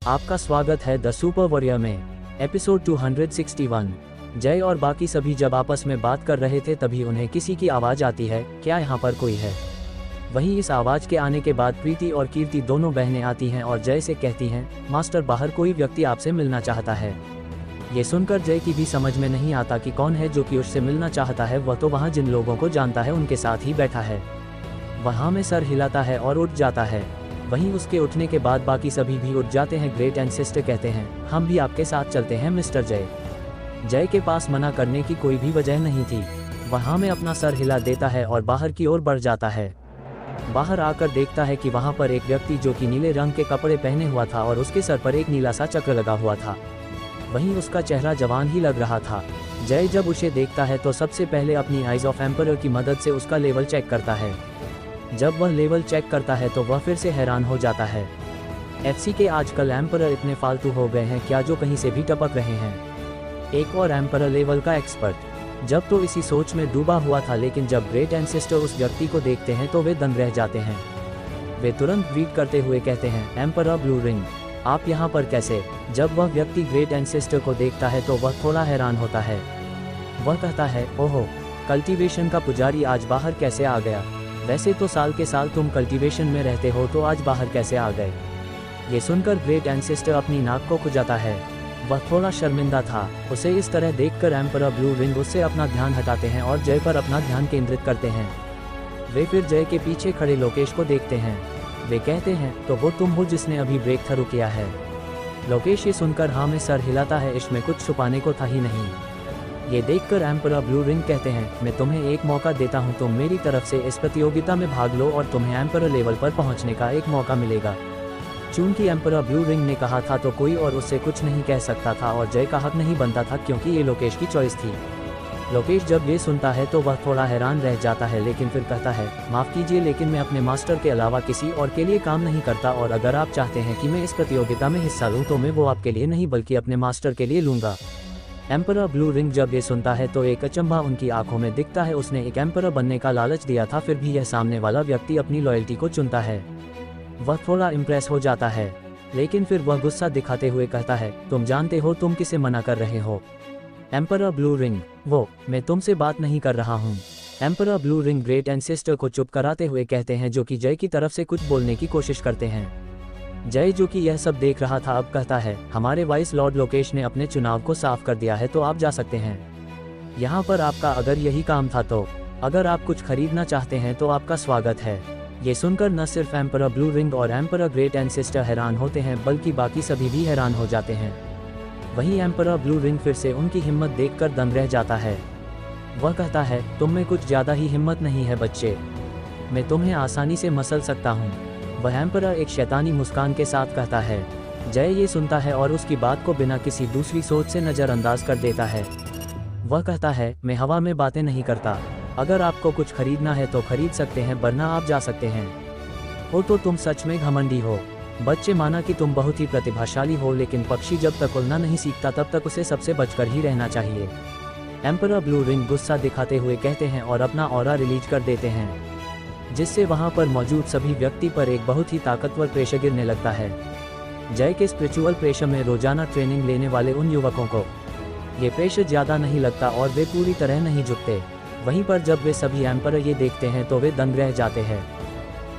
आपका स्वागत है द सुपर वॉरियर में। एपिसोड 261। जय और बाकी सभी जब आपस में बात कर रहे थे तभी उन्हें किसी की आवाज़ आती है, क्या यहाँ पर कोई है। वहीं इस आवाज़ के आने के बाद प्रीति और कीर्ति दोनों बहनें आती हैं और जय से कहती हैं, मास्टर बाहर कोई व्यक्ति आपसे मिलना चाहता है। ये सुनकर जय की भी समझ में नहीं आता कि कौन है जो कि उससे मिलना चाहता है। वह तो वहाँ जिन लोगों को जानता है उनके साथ ही बैठा है। वहाँ में सर हिलाता है और उठ जाता है। वहीं उसके उठने के बाद बाकी सभी भी उठ जाते हैं। ग्रेट एंसेस्टर कहते हैं, हम भी आपके साथ चलते हैं मिस्टर जय। जय के पास मना करने की कोई भी वजह नहीं थी। वहाँ में अपना सर हिला देता है और बाहर की ओर बढ़ जाता है। बाहर आकर देखता है कि वहाँ पर एक व्यक्ति जो कि नीले रंग के कपड़े पहने हुआ था और उसके सर पर एक नीला सा चक्र लगा हुआ था। वहीं उसका चेहरा जवान ही लग रहा था। जय जब उसे देखता है तो सबसे पहले अपनी आइज ऑफ एम्परर की मदद से उसका लेवल चेक करता है। जब वह लेवल चेक करता है तो वह फिर से हैरान हो जाता है। एफसी के आजकल एम्परर इतने फालतू हो गए हैं क्या, जो कहीं से भी टपक रहे हैं। एक और एम्परर लेवल का एक्सपर्ट। जब तो इसी सोच में डूबा हुआ था, लेकिन जब ग्रेट एंसेस्टर उस व्यक्ति को देखते हैं तो वे दंग रह जाते हैं। वे तुरंत ग्रीट करते हुए कहते हैं, एम्परर ब्लू रिंग, आप यहाँ पर कैसे। जब वह व्यक्ति ग्रेट एंसेस्टर को देखता है तो वह थोड़ा हैरान होता है। वह कहता है, ओहो, कल्टीवेशन का पुजारी आज बाहर कैसे आ गया। वैसे तो साल के साल तुम कल्टीवेशन में रहते हो, तो आज बाहर कैसे आ गए। ये सुनकर ग्रेट एंसेस्टर अपनी नाक को खुजाता है। वह थोड़ा शर्मिंदा था। उसे इस तरह देखकर एम्परर ब्लू रिंग उससे अपना ध्यान हटाते हैं और जय पर अपना ध्यान केंद्रित करते हैं। वे फिर जय के पीछे खड़े लोकेश को देखते हैं। वे कहते हैं, तो वो तुम हो जिसने अभी ब्रेक थ्रू किया है। लोकेश ये सुनकर हाँ में सर हिलाता है, इसमें कुछ छुपाने को था ही नहीं। ये देखकर एम्परर ब्लू रिंग कहते हैं, मैं तुम्हें एक मौका देता हूं, तुम मेरी तरफ से इस प्रतियोगिता में भाग लो और तुम्हें एम्परर लेवल पर पहुंचने का एक मौका मिलेगा। चूंकि एम्परर ब्लू रिंग ने कहा था तो कोई और उससे कुछ नहीं कह सकता था और जय का हक नहीं बनता था, क्योंकि ये लोकेश की चॉइस थी। लोकेश जब ये सुनता है तो वह थोड़ा हैरान रह जाता है, लेकिन फिर कहता है, माफ़ कीजिए लेकिन मैं अपने मास्टर के अलावा किसी और के लिए काम नहीं करता, और अगर आप चाहते हैं कि मैं इस प्रतियोगिता में हिस्सा लूँ तो मैं वो आपके लिए नहीं बल्कि अपने मास्टर के लिए लूँगा। एम्परर ब्लू रिंग जब ये सुनता है तो एक अचंभा उनकी आंखों में दिखता है। उसने एक एम्परर बनने का लालच दिया था, फिर भी यह सामने वाला व्यक्ति अपनी लॉयल्टी को चुनता है। वह थोड़ा इम्प्रेस हो जाता है, लेकिन फिर वह गुस्सा दिखाते हुए कहता है, तुम जानते हो तुम किसे मना कर रहे हो। एम्परर ब्लू रिंग, वो मैं तुमसे बात नहीं कर रहा हूँ। Emperor blue ring great ancestor को चुप कराते हुए कहते हैं, जो कि जय की तरफ से कुछ बोलने की कोशिश करते हैं। जय जो कि यह सब देख रहा था अब कहता है, हमारे वाइस लॉर्ड लोकेश ने अपने चुनाव को साफ कर दिया है, तो आप जा सकते हैं। यहाँ पर आपका अगर यही काम था तो अगर आप कुछ खरीदना चाहते हैं तो आपका स्वागत है। ये सुनकर न सिर्फ एम्परर ब्लू रिंग और एम्परर ग्रेट एंसेस्टर हैरान होते हैं, बल्कि बाकी सभी भी हैरान हो जाते हैं। वहीं एम्परर ब्लू रिंग फिर से उनकी हिम्मत देखकर दंग रह जाता है। वह कहता है, तुम में कुछ ज़्यादा ही हिम्मत नहीं है बच्चे, मैं तुम्हें आसानी से मसल सकता हूँ। वह एम्परर एक शैतानी मुस्कान के साथ कहता है। जय ये सुनता है और उसकी बात को बिना किसी दूसरी सोच से नज़रअंदाज कर देता है। वह कहता है, मैं हवा में बातें नहीं करता, अगर आपको कुछ खरीदना है तो खरीद सकते हैं, वरना आप जा सकते हैं। हो तो तुम सच में घमंडी हो। बच्चे, माना कि तुम बहुत ही प्रतिभाशाली हो, लेकिन पक्षी जब तक उड़ना नहीं सीखता तब तक उसे सबसे बचकर ही रहना चाहिए। एम्परर ब्लू रिंग गुस्सा दिखाते हुए कहते हैं और अपना ऑरा रिलीज कर देते हैं, जिससे वहां पर मौजूद सभी व्यक्ति पर एक बहुत ही ताकतवर प्रेशर गिरने लगता है। जय के स्पिरिचुअल प्रेशर में रोजाना ट्रेनिंग लेने वाले उन युवकों को ये प्रेशर ज़्यादा नहीं लगता और वे पूरी तरह नहीं झुकते। वहीं पर जब वे सभी एम्परर ये देखते हैं तो वे दंग रह जाते हैं।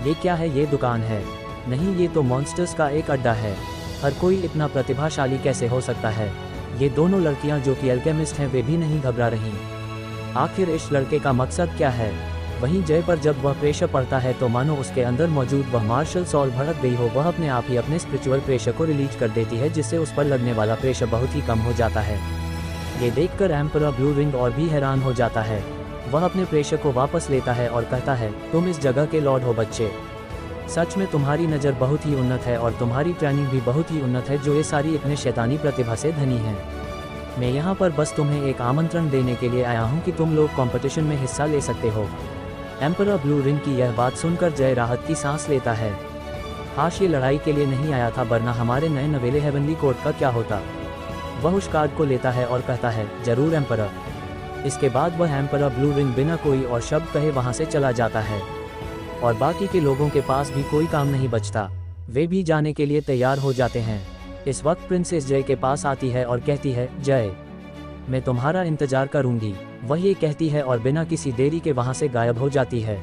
ये क्या है, ये दुकान है? नहीं, ये तो मॉन्स्टर्स का एक अड्डा है। हर कोई इतना प्रतिभाशाली कैसे हो सकता है। ये दोनों लड़कियां जो कि अल्केमिस्ट हैं वे भी नहीं घबरा रहीं। आखिर इस लड़के का मकसद क्या है। वहीं जय पर जब वह प्रेशर पड़ता है तो मानो उसके अंदर मौजूद वह मार्शल सॉल भड़क गई हो। वह अपने आप ही अपने स्पिरिचुअल प्रेशर को रिलीज कर देती है, जिससे उस पर लगने वाला प्रेशर बहुत ही कम हो जाता है। ये देखकर एम्परर ब्लू रिंग और भी हैरान हो जाता है। वह अपने प्रेशर को वापस लेता है और कहता है, तुम इस जगह के लॉर्ड हो बच्चे। सच में तुम्हारी नज़र बहुत ही उन्नत है और तुम्हारी ट्रेनिंग भी बहुत ही उन्नत है, जो ये सारी इतने शैतानी प्रतिभा से धनी है। मैं यहाँ पर बस तुम्हें एक आमंत्रण देने के लिए आया हूँ कि तुम लोग कंपटीशन में हिस्सा ले सकते हो। एम्परर ब्लू रिंग की यह बात सुनकर जय राहत की सांस लेता है। हाश ये लड़ाई के लिए नहीं आया था, वरना हमारे नए नवेले हेवनली कोड का क्या होता। वह उस कार्ड को लेता है और कहता है, जरूर एम्परर। इसके बाद वह एम्परर ब्लू रिंग बिना कोई और शब्द कहे वहाँ से चला जाता है और बाकी के लोगों के पास भी कोई काम नहीं बचता। वे भी जाने के लिए तैयार हो जाते हैं। इस वक्त प्रिंसेस जय के पास आती है और कहती है, जय, मैं तुम्हारा इंतजार करूंगी। वह ये कहती है और बिना किसी देरी के वहां से गायब हो जाती है।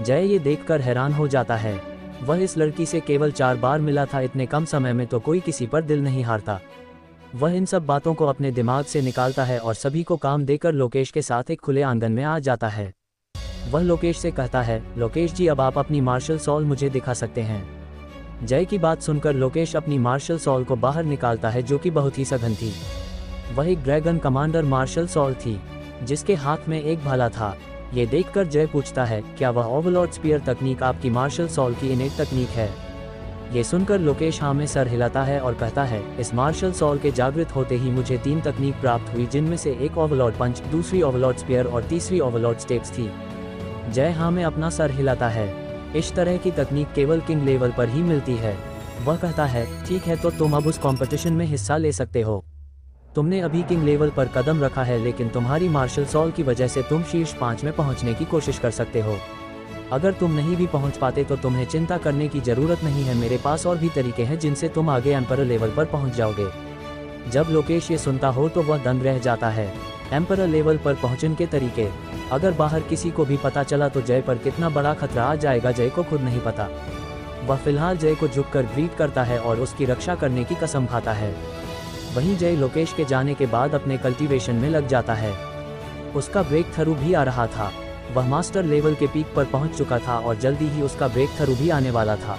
जय ये देखकर हैरान हो जाता है। वह इस लड़की से केवल 4 बार मिला था, इतने कम समय में तो कोई किसी पर दिल नहीं हारता। वह इन सब बातों को अपने दिमाग से निकालता है और सभी को काम देकर लोकेश के साथ एक खुले आंगन में आ जाता है। वह लोकेश से कहता है, लोकेश जी अब आप अपनी मार्शल सॉल मुझे दिखा सकते हैं। जय की बात सुनकर लोकेश अपनी मार्शल सॉल को बाहर निकालता है जो कि बहुत ही सघन थी। वह एक ड्रैगन कमांडर मार्शल सॉल थी जिसके हाथ में एक भाला था। ये देखकर जय पूछता है, क्या वह ओवरलॉर्ड स्पीयर तकनीक आपकी मार्शल सॉल की इनेट तकनीक है? ये सुनकर लोकेश हाँ में सर हिलाता है और कहता है, इस मार्शल सॉल के जागृत होते ही मुझे 3 तकनीक प्राप्त हुई, जिनमें से एक ओवरलॉर्ड पंच, दूसरी ओवरलॉर्ड स्पीयर और तीसरी ओवरलॉर्ड स्टेप्स थी। जय हाँ में अपना सर हिलाता है। इस तरह की तकनीक केवल किंग लेवल पर ही मिलती है। वह कहता है, ठीक है, तो तुम अब उस कंपटीशन में हिस्सा ले सकते हो। तुमने अभी किंग लेवल पर कदम रखा है, लेकिन तुम्हारी मार्शल सॉल की वजह से तुम शीर्ष 5 में पहुंचने की कोशिश कर सकते हो। अगर तुम नहीं भी पहुंच पाते तो तुम्हें चिंता करने की जरूरत नहीं है, मेरे पास और भी तरीके हैं जिनसे तुम आगे एम्परर लेवल पर पहुंच जाओगे। जब लोकेश ये सुनता हो तो वह दंग रह जाता है। एम्परर लेवल पर पहुंचने के तरीके, अगर बाहर किसी को भी पता चला तो जय पर कितना बड़ा खतरा आ जाएगा जय को खुद नहीं पता। वह फिलहाल जय को झुककर ग्रीट करता है और उसकी रक्षा करने की कसम खाता है। वहीं जय लोकेश के जाने के बाद अपने कल्टीवेशन में लग जाता है। उसका ब्रेक थ्रू भी आ रहा था। वह मास्टर लेवल के पीक पर पहुंच चुका था और जल्दी ही उसका ब्रेक थ्रू भी आने वाला था।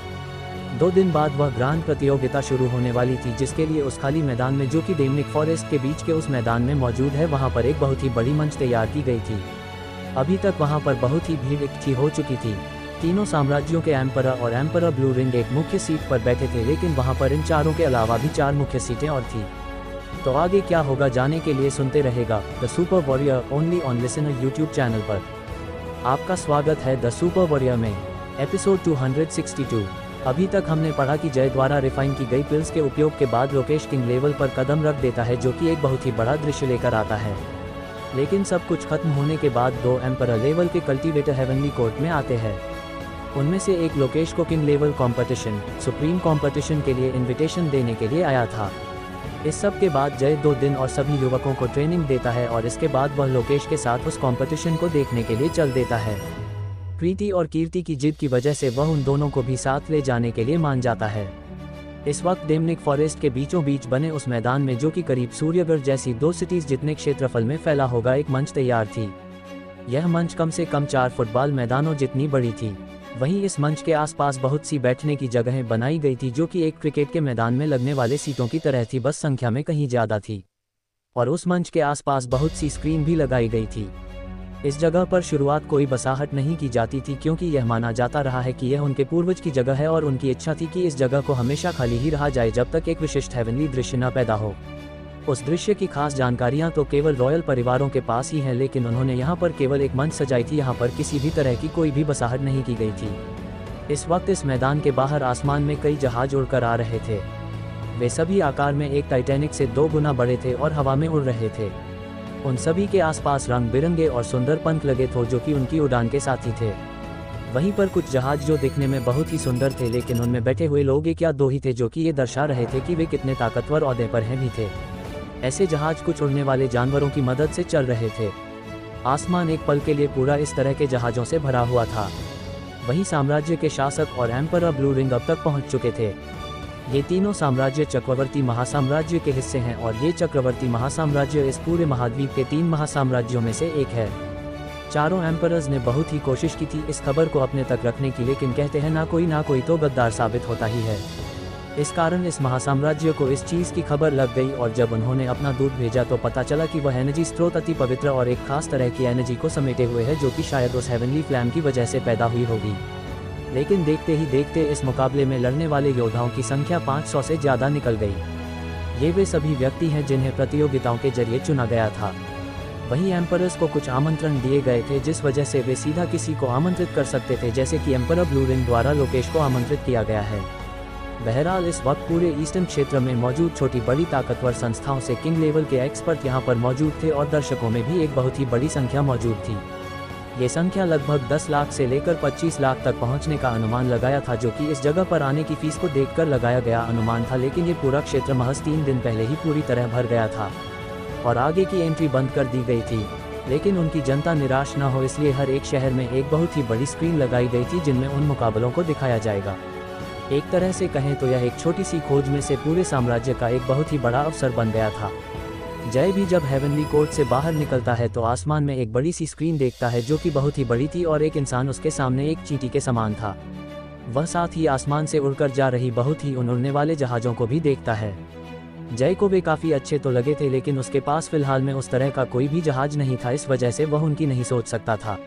2 दिन बाद वह ग्रांड प्रतियोगिता शुरू होने वाली थी, जिसके लिए उस खाली मैदान में जो कि डेमनिक फॉरेस्ट के बीच के उस मैदान में मौजूद है, वहां पर एक बहुत ही बड़ी मंच तैयार की गई थी। अभी तक वहां पर बहुत ही भीड़ इकट्ठी हो चुकी थी। तीनों साम्राज्यों के एम्परर और एम्परर ब्लू रिंग एक मुख्य सीट पर बैठे थे, लेकिन वहां पर इन चारों के अलावा भी 4 मुख्य सीटें और थी। तो आगे क्या होगा जाने के लिए सुनते रहेगा the super warrior only on listener YouTube channel पर। आपका स्वागत है द सुपर वॉरियर में एपिसोड 262। अभी तक हमने पढ़ा कि जय द्वारा रिफाइन की गई पिल्स के उपयोग के बाद लोकेश किंग लेवल पर कदम रख देता है, जो कि एक बहुत ही बड़ा दृश्य लेकर आता है। लेकिन सब कुछ खत्म होने के बाद 2 एम्परर लेवल के कल्टीवेटर हेवनली कोर्ट में आते हैं। उनमें से एक लोकेश को king level competition, supreme competition के लिए इनविटेशन देने के लिए आया था। इस सब के बाद जय 2 दिन और सभी युवकों को ट्रेनिंग देता है और इसके बाद वह लोकेश के साथ उस कंपटीशन को देखने के लिए चल देता है। प्रीति और कीर्ति की जिद की वजह से वह उन दोनों को भी साथ ले जाने के लिए मान जाता है। इस वक्त डेमनिक फॉरेस्ट के बीचों बीच बने उस मैदान में, जो कि करीब सूर्यगढ़ जैसी 2 सिटीज जितने क्षेत्रफल में फैला होगा, एक मंच तैयार थी। यह मंच कम से कम 4 फुटबॉल मैदानों जितनी बड़ी थी। वहीं इस मंच के आसपास बहुत सी बैठने की जगहें बनाई गई थी, जो कि एक क्रिकेट के मैदान में लगने वाले सीटों की तरह थी, बस संख्या में कहीं ज़्यादा थी। और उस मंच के आसपास बहुत सी स्क्रीन भी लगाई गई थी। इस जगह पर शुरुआत कोई बसाहट नहीं की जाती थी, क्योंकि यह माना जाता रहा है कि यह उनके पूर्वज की जगह है और उनकी इच्छा थी कि इस जगह को हमेशा खाली ही रहा जाए जब तक एक विशिष्ट हेवनली दृश्य न पैदा हो। उस दृश्य की खास जानकारियां तो केवल रॉयल परिवारों के पास ही हैं, लेकिन उन्होंने यहाँ पर केवल एक मंच सजाई थी। यहाँ पर किसी भी तरह की कोई भी बसाहट नहीं की गई थी। इस वक्त इस मैदान के बाहर आसमान में कई जहाज उड़कर आ रहे थे। वे सभी आकार में एक टाइटैनिक से 2 गुना बड़े थे और हवा में उड़ रहे थे। उन सभी के आसपास रंग बिरंगे और सुंदर पंख लगे थे, जो कि उनकी उड़ान के साथी थे। वहीं पर कुछ जहाज जो दिखने में बहुत ही सुंदर थे, लेकिन उनमें बैठे हुए लोग एक या 2 ही थे, जो कि ये दर्शा रहे थे कि वे कितने ताकतवर ओहदे पर हैं भी थे। ऐसे जहाज कुछ उड़ने वाले जानवरों की मदद से चल रहे थे। आसमान एक पल के लिए पूरा इस तरह के जहाज़ों से भरा हुआ था। वहीं साम्राज्य के शासक और एम्परर ब्लू रिंग अब तक पहुंच चुके थे। ये तीनों साम्राज्य चक्रवर्ती महासाम्राज्य के हिस्से हैं और ये चक्रवर्ती महासाम्राज्य इस पूरे महाद्वीप के 3 महासाम्राज्यों में से एक है। चारों एम्परर्स ने बहुत ही कोशिश की थी इस खबर को अपने तक रखने की, लेकिन कहते हैं ना कोई तो गद्दार साबित होता ही है। इस कारण इस महासाम्राज्य को इस चीज़ की खबर लग गई और जब उन्होंने अपना दूत भेजा तो पता चला कि वह एनर्जी स्रोत अति पवित्र और एक खास तरह की एनर्जी को समेटे हुए है, जो कि शायद उस हेवनली फ्लैम की वजह से पैदा हुई होगी। लेकिन देखते ही देखते इस मुकाबले में लड़ने वाले योद्धाओं की संख्या 500 से ज़्यादा निकल गई। ये वे सभी व्यक्ति हैं जिन्हें प्रतियोगिताओं के जरिए चुना गया था। वहीं एम्परर्स को कुछ आमंत्रण दिए गए थे, जिस वजह से वे सीधा किसी को आमंत्रित कर सकते थे, जैसे कि एम्परर ब्लू रिंग द्वारा लोकेश को आमंत्रित किया गया है। बहरहाल इस वक्त पूरे ईस्टर्न क्षेत्र में मौजूद छोटी बड़ी ताकतवर संस्थाओं से किंग लेवल के एक्सपर्ट यहां पर मौजूद थे और दर्शकों में भी एक बहुत ही बड़ी संख्या मौजूद थी। ये संख्या लगभग 10 लाख से लेकर 25 लाख तक पहुंचने का अनुमान लगाया था, जो कि इस जगह पर आने की फीस को देखकर लगाया गया अनुमान था। लेकिन ये पूरा क्षेत्र महज 3 दिन पहले ही पूरी तरह भर गया था और आगे की एंट्री बंद कर दी गई थी। लेकिन उनकी जनता निराश न हो, इसलिए हर एक शहर में एक बहुत ही बड़ी स्क्रीन लगाई गई थी जिनमें उन मुकाबलों को दिखाया जाएगा। एक तरह से कहें तो यह एक छोटी सी खोज में से पूरे साम्राज्य का एक बहुत ही बड़ा अवसर बन गया था। जय भी जब हेवनली कोर्ट से बाहर निकलता है तो आसमान में एक बड़ी सी स्क्रीन देखता है जो कि बहुत ही बड़ी थी और एक इंसान उसके सामने एक चींटी के समान था। वह साथ ही आसमान से उड़कर जा रही बहुत ही उड़ने वाले जहाज़ों को भी देखता है। जय को वे काफ़ी अच्छे तो लगे थे, लेकिन उसके पास फिलहाल में उस तरह का कोई भी जहाज नहीं था, इस वजह से वह उनकी नहीं सोच सकता था।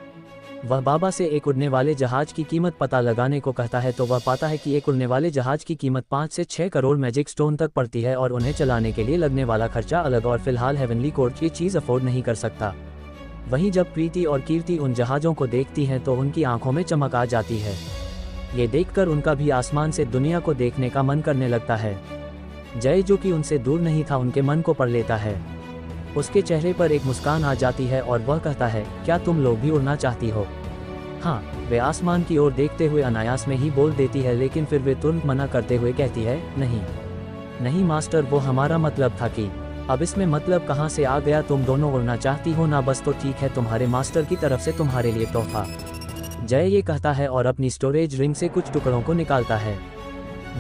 वह बाबा से एक उड़ने वाले जहाज की कीमत पता लगाने को कहता है तो वह पाता है कि एक उड़ने वाले जहाज की कीमत 5 से 6 करोड़ मैजिक स्टोन तक पड़ती है और उन्हें चलाने के लिए लगने वाला खर्चा अलग, और फिलहाल हेवनली कोर्ट ये चीज़ अफोर्ड नहीं कर सकता। वहीं जब प्रीति और कीर्ति उन जहाज़ों को देखती हैं तो उनकी आंखों में चमक आ जाती है। ये देखकर उनका भी आसमान से दुनिया को देखने का मन करने लगता है। जय जो कि उनसे दूर नहीं था उनके मन को पढ़ लेता है। उसके चेहरे पर एक मुस्कान आ जाती है और वह कहता है, क्या तुम लोग भी उड़ना चाहती हो? हाँ, वे आसमान की ओर देखते हुए अनायास में ही बोल देती है, लेकिन फिर वे तुरंत मना करते हुए कहती है, नहीं मास्टर, वो हमारा मतलब था कि अब इसमें मतलब कहाँ से आ गया? तुम दोनों उड़ना चाहती हो ना? बस तो ठीक है, तुम्हारे मास्टर की तरफ से तुम्हारे लिए तोहफा। जय ये कहता है और अपनी स्टोरेज रिंग से कुछ टुकड़ों को निकालता है।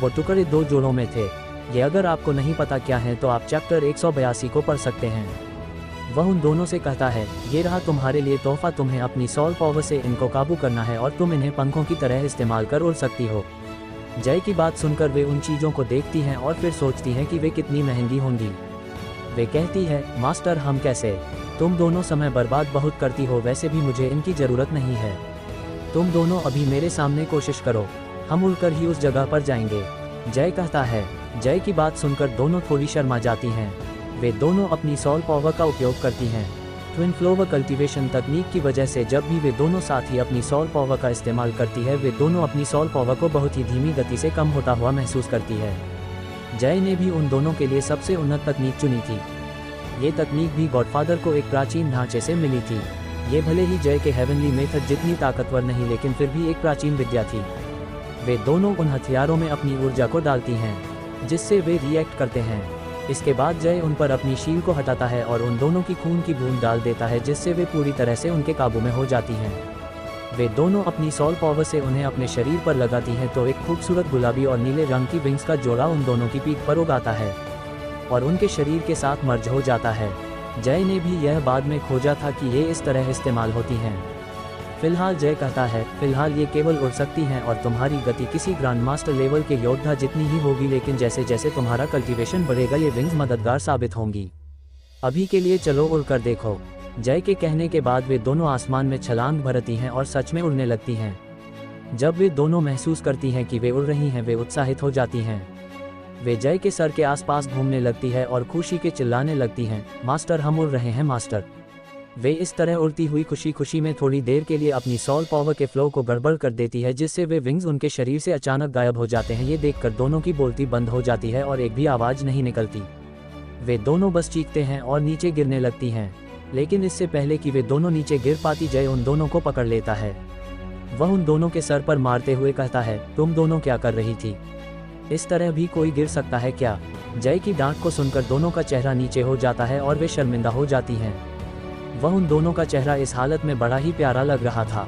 वो टुकड़े 2 जोड़ों में थे। ये अगर आपको नहीं पता क्या है तो आप चैप्टर 182 को पढ़ सकते हैं। वह उन दोनों से कहता है, ये रहा तुम्हारे लिए तोहफा, तुम्हें अपनी सॉल पावर से इनको काबू करना है और तुम इन्हें पंखों की तरह इस्तेमाल कर उड़ सकती हो। जय की बात सुनकर वे उन चीज़ों को देखती हैं और फिर सोचती हैं कि वे कितनी महंगी होंगी। वे कहती है, मास्टर हम कैसे? तुम दोनों समय बर्बाद बहुत करती हो, वैसे भी मुझे इनकी ज़रूरत नहीं है। तुम दोनों अभी मेरे सामने कोशिश करो, हम उड़कर ही उस जगह पर जाएंगे। जय कहता है। जय की बात सुनकर दोनों थोड़ी शर्मा जाती हैं। वे दोनों अपनी सॉल पावर का उपयोग करती हैं। ट्विन फ्लोवर कल्टीवेशन तकनीक की वजह से जब भी वे दोनों साथ ही अपनी सॉल पावर का इस्तेमाल करती है, वे दोनों अपनी सॉल पावर को बहुत ही धीमी गति से कम होता हुआ महसूस करती है। जय ने भी उन दोनों के लिए सबसे उन्नत तकनीक चुनी थी। ये तकनीक भी गॉडफादर को एक प्राचीन ढांचे से मिली थी। ये भले ही जय के हेवनली मेथड जितनी ताकतवर नहीं, लेकिन फिर भी एक प्राचीन विद्या थी। वे दोनों उन हथियारों में अपनी ऊर्जा को डालती हैं जिससे वे रिएक्ट करते हैं। इसके बाद जय उन पर अपनी शील को हटाता है और उन दोनों की खून की बूंद डाल देता है, जिससे वे पूरी तरह से उनके काबू में हो जाती हैं। वे दोनों अपनी सॉल पावर से उन्हें अपने शरीर पर लगाती हैं तो एक खूबसूरत गुलाबी और नीले रंग की विंग्स का जोड़ा उन दोनों की पीठ पर उगाता है और उनके शरीर के साथ मर्ज हो जाता है। जय ने भी यह बाद में खोजा था कि ये इस तरह इस्तेमाल होती हैं। फिलहाल जय कहता है, फिलहाल ये केवल उड़ सकती हैं और तुम्हारी गति किसी ग्रैंड मास्टर लेवल के योद्धा जितनी ही होगी, लेकिन जैसे जैसे तुम्हारा कल्टीवेशन बढ़ेगा ये विंग्स मददगार साबित होंगी। अभी के लिए चलो उड़ कर देखो। जय के कहने के बाद वे दोनों आसमान में छलांग भरती हैं और सच में उड़ने लगती हैं। जब वे दोनों महसूस करती हैं कि वे उड़ रही हैं, वे उत्साहित हो जाती हैं। वे जय के सर के आसपास घूमने लगती है और खुशी के चिल्लाने लगती हैं, मास्टर हम उड़ रहे हैं मास्टर। वे इस तरह उड़ती हुई खुशी खुशी में थोड़ी देर के लिए अपनी सॉल पावर के फ्लो को गड़बड़ कर देती है, जिससे वे विंग्स उनके शरीर से अचानक गायब हो जाते हैं। ये देखकर दोनों की बोलती बंद हो जाती है और एक भी आवाज़ नहीं निकलती। वे दोनों बस चीखते हैं और नीचे गिरने लगती हैं, लेकिन इससे पहले कि वे दोनों नीचे गिर पाती, जय उन दोनों को पकड़ लेता है। वह उन दोनों के सर पर मारते हुए कहता है, तुम दोनों क्या कर रही थी? इस तरह भी कोई गिर सकता है क्या? जय की डांट को सुनकर दोनों का चेहरा नीचे हो जाता है और वे शर्मिंदा हो जाती हैं। वह उन दोनों का चेहरा इस हालत में बड़ा ही प्यारा लग रहा था।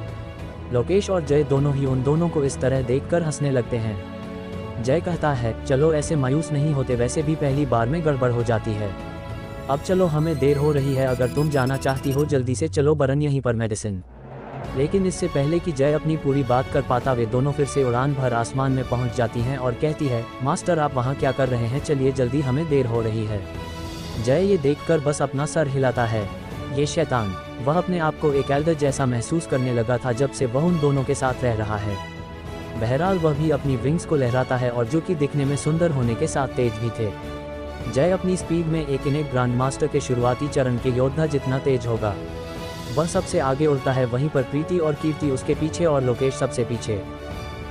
लोकेश और जय दोनों ही उन दोनों को इस तरह देखकर हंसने लगते हैं। जय कहता है, चलो ऐसे मायूस नहीं होते, वैसे भी पहली बार में गड़बड़ हो जाती है। अब चलो, हमें देर हो रही है, अगर तुम जाना चाहती हो जल्दी से चलो, बरन यहीं पर मेडिसिन। लेकिन इससे पहले कि जय अपनी पूरी बात कर पाता, वे दोनों फिर से उड़ान भर आसमान में पहुंच जाती हैं और कहती है, मास्टर आप वहां क्या कर रहे हैं? चलिए जल्दी, हमें देर हो रही है। जय ये देखकर बस अपना सर हिलाता है। ये शैतान, वह अपने आप को एक एल्डर जैसा महसूस करने लगा था जब से वह उन दोनों के साथ रह रहा है। बहरहाल वह भी अपनी विंग्स को लहराता है और जो कि दिखने में सुंदर होने के साथ तेज भी थे। जय अपनी स्पीड में एक इनेक ग्रांड मास्टर के शुरुआती चरण के योद्धा जितना तेज होगा। वह सबसे आगे उड़ता है, वहीं पर प्रीति और कीर्ति उसके पीछे और लोकेश सबसे पीछे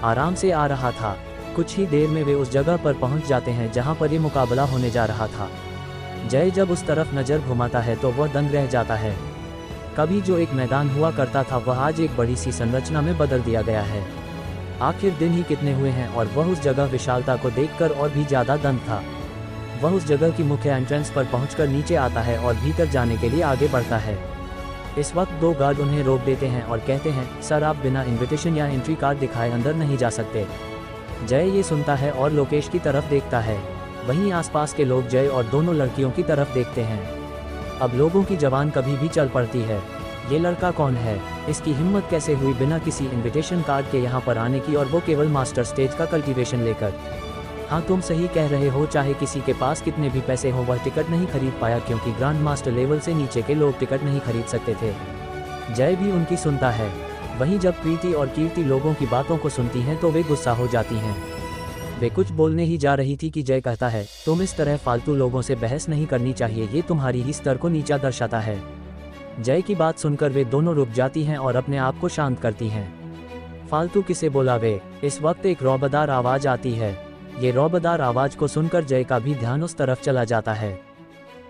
आराम से आ रहा था। कुछ ही देर में वे उस जगह पर पहुंच जाते हैं जहां पर ये मुकाबला होने जा रहा था। जय जब उस तरफ नज़र घुमाता है तो वह दंग रह जाता है। कभी जो एक मैदान हुआ करता था वह आज एक बड़ी सी संरचना में बदल दिया गया है। आखिर दिन ही कितने हुए हैं और वह उस जगह विशालता को देखकर और भी ज़्यादा दंग था। वह उस जगह की मुख्य एंट्रेंस पर पहुंचकर नीचे आता है और भीतर जाने के लिए आगे बढ़ता है। इस वक्त दो गार्ड उन्हें रोक देते हैं और कहते हैं, सर आप बिना इन्विटेशन या एंट्री कार्ड दिखाए अंदर नहीं जा सकते। जय ये सुनता है और लोकेश की तरफ देखता है। वहीं आसपास के लोग जय और दोनों लड़कियों की तरफ देखते हैं। अब लोगों की जबान कभी भी चल पड़ती है, ये लड़का कौन है, इसकी हिम्मत कैसे हुई बिना किसी इनविटेशन कार्ड के यहाँ पर आने की, और वो केवल मास्टर स्टेज का कल्टीवेशन लेकर। हाँ तुम सही कह रहे हो, चाहे किसी के पास कितने भी पैसे हो वह टिकट नहीं खरीद पाया क्योंकि ग्रांड मास्टर लेवल से नीचे के लोग टिकट नहीं खरीद सकते थे। जय भी उनकी सुनता है। वहीं जब प्रीति और कीर्ति लोगों की बातों को सुनती हैं तो वे गुस्सा हो जाती हैं। वे कुछ बोलने ही जा रही थी कि जय कहता है, तुम इस तरह फालतू लोगों से बहस नहीं करनी चाहिए, ये तुम्हारी ही स्तर को नीचा दर्शाता है। जय की बात सुनकर वे दोनों रुक जाती हैं और अपने आप को शांत करती हैं। फालतू किसे बोला वे? इस वक्त एक रौबदार आवाज़ आती है। ये रौबदार आवाज़ को सुनकर जय का भी ध्यान उस तरफ चला जाता है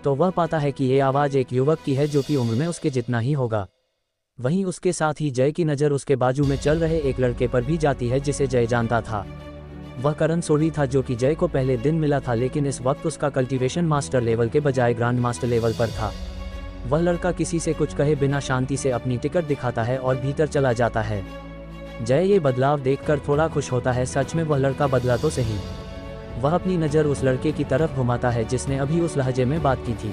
तो वह पाता है कि ये आवाज़ एक युवक की है जो कि उम्र में उसके जितना ही होगा। वहीं उसके साथ ही जय की नज़र उसके बाजू में चल रहे एक लड़के पर भी जाती है जिसे जय जानता था। वह करण सोढ़ी था जो कि जय को पहले दिन मिला था, लेकिन इस वक्त उसका कल्टीवेशन मास्टर लेवल के बजाय ग्रांड मास्टर लेवल पर था। वह लड़का किसी से कुछ कहे बिना शांति से अपनी टिकट दिखाता है और भीतर चला जाता है। जय ये बदलाव देखकर थोड़ा खुश होता है, सच में वह लड़का बदला तो सही। वह अपनी नज़र उस लड़के की तरफ घुमाता है जिसने अभी उस लहजे में बात की थी।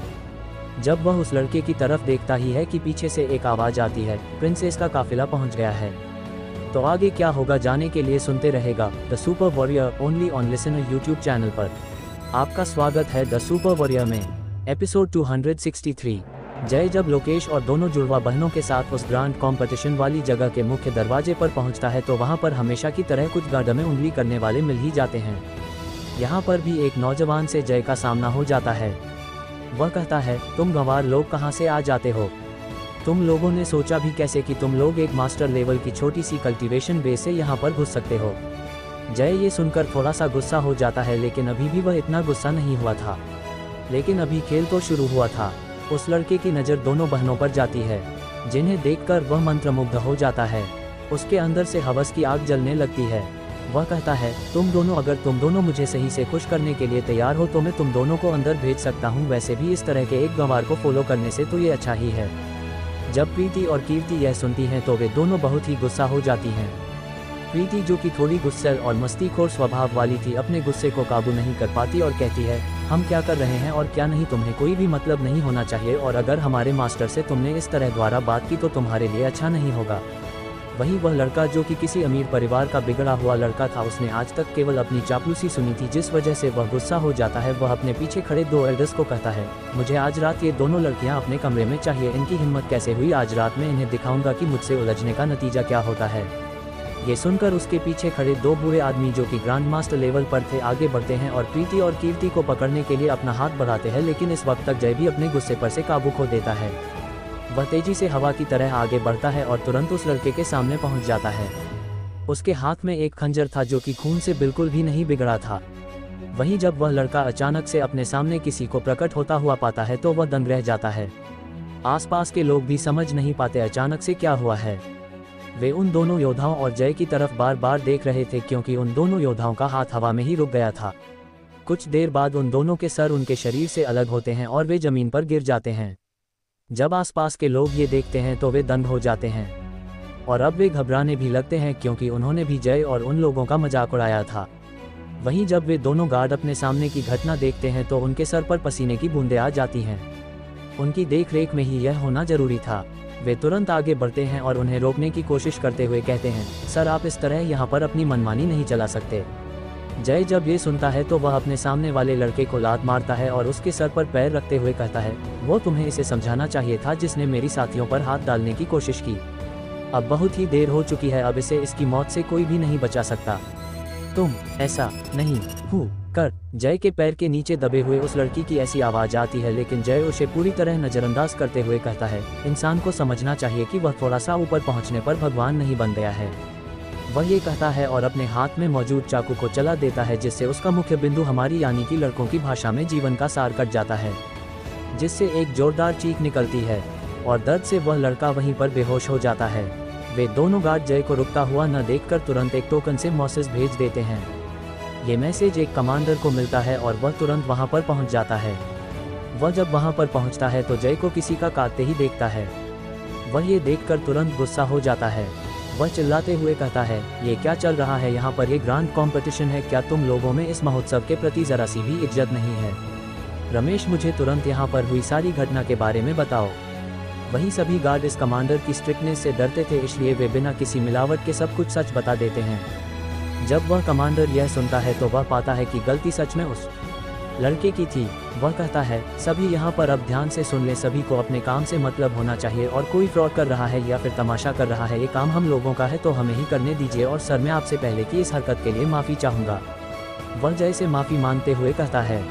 जब वह उस लड़के की तरफ देखता ही है कि पीछे से एक आवाज़ आती है, प्रिंसेस का काफिला पहुंच गया है। तो आगे क्या होगा जाने के लिए सुनते रहेगा the super warrior only on listener YouTube channel पर। आपका स्वागत है द सुपर वॉरियर में। एपिसोड 263। जय जब लोकेश और दोनों जुड़वा बहनों के साथ उस ग्रांड कॉम्पिटिशन वाली जगह के मुख्य दरवाजे पर पहुंचता है तो वहां पर हमेशा की तरह कुछ गार्ड में उंगली करने वाले मिल ही जाते हैं। यहाँ पर भी एक नौजवान से जय का सामना हो जाता है। वह कहता है, तुम गंवार लोग कहाँ से आ जाते हो? तुम लोगों ने सोचा भी कैसे कि तुम लोग एक मास्टर लेवल की छोटी सी कल्टीवेशन बेस से यहाँ पर घुस सकते हो? जय ये सुनकर थोड़ा सा गुस्सा हो जाता है, लेकिन अभी भी वह इतना गुस्सा नहीं हुआ था। लेकिन अभी खेल तो शुरू हुआ था। उस लड़के की नज़र दोनों बहनों पर जाती है जिन्हें देखकर वह मंत्रमुग्ध हो जाता है। उसके अंदर से हवस की आग जलने लगती है। वह कहता है, तुम दोनों अगर तुम दोनों मुझे सही से खुश करने के लिए तैयार हो तो मैं तुम दोनों को अंदर भेज सकता हूँ। वैसे भी इस तरह के एक गंवार को फॉलो करने से तो ये अच्छा ही है। जब प्रीति और कीर्ति यह सुनती हैं तो वे दोनों बहुत ही गुस्सा हो जाती हैं। प्रीति जो कि थोड़ी गुस्सैल और मस्तीखोर स्वभाव वाली थी, अपने गुस्से को काबू नहीं कर पाती और कहती है, हम क्या कर रहे हैं और क्या नहीं, तुम्हें कोई भी मतलब नहीं होना चाहिए, और अगर हमारे मास्टर से तुमने इस तरह द्वारा बात की तो तुम्हारे लिए अच्छा नहीं होगा। वहीं वह लड़का जो कि किसी अमीर परिवार का बिगड़ा हुआ लड़का था, उसने आज तक केवल अपनी चापलूसी सुनी थी जिस वजह से वह गुस्सा हो जाता है। वह अपने पीछे खड़े दो एल्डर्स को कहता है, मुझे आज रात ये दोनों लड़कियां अपने कमरे में चाहिए। इनकी हिम्मत कैसे हुई? आज रात में इन्हें दिखाऊंगा कि मुझसे उलझने का नतीजा क्या होता है। ये सुनकर उसके पीछे खड़े दो बूढ़े आदमी जो कि ग्रांड मास्टर लेवल पर थे आगे बढ़ते हैं और प्रीति और कीर्ति को पकड़ने के लिए अपना हाथ बढ़ाते हैं, लेकिन इस वक्त तक जय भी अपने गुस्से पर से काबू खो देता है। वह तेजी से हवा की तरह आगे बढ़ता है और तुरंत उस लड़के के सामने पहुंच जाता है। उसके हाथ में एक खंजर था जो कि खून से बिल्कुल भी नहीं बिगड़ा था। वहीं जब वह लड़का अचानक से अपने सामने किसी को प्रकट होता हुआ पाता है तो वह दंग रह जाता है। आसपास के लोग भी समझ नहीं पाते अचानक से क्या हुआ है। वे उन दोनों योद्धाओं और जय की तरफ बार बार देख रहे थे क्योंकि उन दोनों योद्धाओं का हाथ हवा में ही रुक गया था। कुछ देर बाद उन दोनों के सर उनके शरीर से अलग होते हैं और वे जमीन पर गिर जाते हैं। जब आसपास के लोग ये देखते हैं तो वे दंग हो जाते हैं और अब वे घबराने भी लगते हैं क्योंकि उन्होंने भी जय और उन लोगों का मजाक उड़ाया था। वहीं जब वे दोनों गार्ड अपने सामने की घटना देखते हैं तो उनके सर पर पसीने की बूंदें आ जाती हैं। उनकी देखरेख में ही यह होना जरूरी था। वे तुरंत आगे बढ़ते हैं और उन्हें रोकने की कोशिश करते हुए कहते हैं, सर आप इस तरह यहाँ पर अपनी मनमानी नहीं चला सकते। जय जब ये सुनता है तो वह अपने सामने वाले लड़के को लात मारता है और उसके सर पर पैर रखते हुए कहता है, वो तुम्हें इसे समझाना चाहिए था जिसने मेरी साथियों पर हाथ डालने की कोशिश की। अब बहुत ही देर हो चुकी है, अब इसे इसकी मौत से कोई भी नहीं बचा सकता। तुम ऐसा नहीं हूँ कर। जय के पैर के नीचे दबे हुए उस लड़की की ऐसी आवाज़ आती है, लेकिन जय उसे पूरी तरह नज़रअंदाज करते हुए कहता है, इंसान को समझना चाहिए कि वह थोड़ा सा ऊपर पहुँचने पर भगवान नहीं बन गया है। वह ये कहता है और अपने हाथ में मौजूद चाकू को चला देता है जिससे उसका मुख्य बिंदु हमारी यानी कि लड़कों की भाषा में जीवन का सार कट जाता है, जिससे एक जोरदार चीख निकलती है। और दर्द से वह लड़का वहीं पर बेहोश हो जाता है। वे दोनों गार्ड जय को रुकता हुआ न देखकर तुरंत एक टोकन से मैसेज भेज देते हैं। ये मैसेज एक कमांडर को मिलता है और वह तुरंत वहां पर पहुंच जाता है। वह जब वहां पर पहुंचता है तो जय को किसी का काटते ही देखता है। वह ये देखकर तुरंत गुस्सा हो जाता है। वह चिल्लाते हुए कहता है, ये क्या चल रहा है यहाँ पर? ये ग्रांड कंपटीशन है, क्या तुम लोगों में इस महोत्सव के प्रति जरा सी भी इज्जत नहीं है? रमेश, मुझे तुरंत यहाँ पर हुई सारी घटना के बारे में बताओ। वहीं सभी गार्ड इस कमांडर की स्ट्रिक्टनेस से डरते थे, इसलिए वे बिना किसी मिलावट के सब कुछ सच बता देते हैं। जब वह कमांडर यह सुनता है तो वह पाता है कि गलती सच में उस लड़के की थी। वह कहता है, सभी यहाँ पर अब ध्यान से सुन ले, सभी को अपने काम से मतलब होना चाहिए और कोई फ्रॉड कर रहा है या फिर तमाशा कर रहा है, ये काम हम लोगों का है तो हमें ही करने दीजिए। और सर, मैं आपसे पहले की इस हरकत के लिए माफ़ी चाहूँगा। वह जय से माफ़ी मांगते हुए कहता है।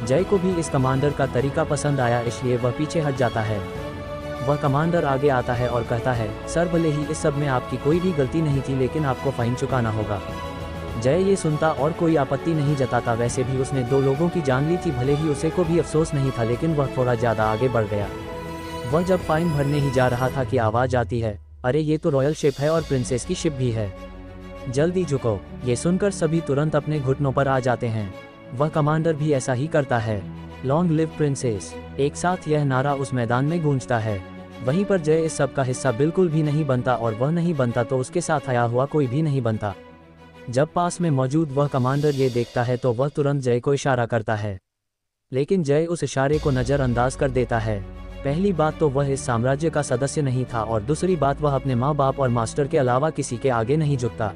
जय को भी इस कमांडर का तरीका पसंद आया, इसलिए वह पीछे हट जाता है। वह कमांडर आगे आता है और कहता है, सर, भले ही इस सब में आपकी कोई भी गलती नहीं थी, लेकिन आपको फाइन चुकाना होगा। जय ये सुनता और कोई आपत्ति नहीं जताता। वैसे भी उसने 2 लोगों की जान ली थी, भले ही उसे को भी अफसोस नहीं था, लेकिन वह थोड़ा ज़्यादा आगे बढ़ गया। वह जब फाइन भरने ही जा रहा था कि आवाज़ आती है, अरे ये तो रॉयल शिप है और प्रिंसेस की शिप भी है, जल्दी झुको। ये सुनकर सभी तुरंत अपने घुटनों पर आ जाते हैं। वह कमांडर भी ऐसा ही करता है। लॉन्ग लिव प्रिंसेस, एक साथ यह नारा उस मैदान में गूंजता है। वहीं पर जय इस सब का हिस्सा बिल्कुल भी नहीं बनता, और वह नहीं बनता तो उसके साथ आया हुआ कोई भी नहीं बनता। जब पास में मौजूद वह कमांडर ये देखता है तो वह तुरंत जय को इशारा करता है, लेकिन जय उस इशारे को नज़रअंदाज कर देता है। पहली बात तो वह इस साम्राज्य का सदस्य नहीं था, और दूसरी बात वह अपने माँ बाप और मास्टर के अलावा किसी के आगे नहीं झुकता।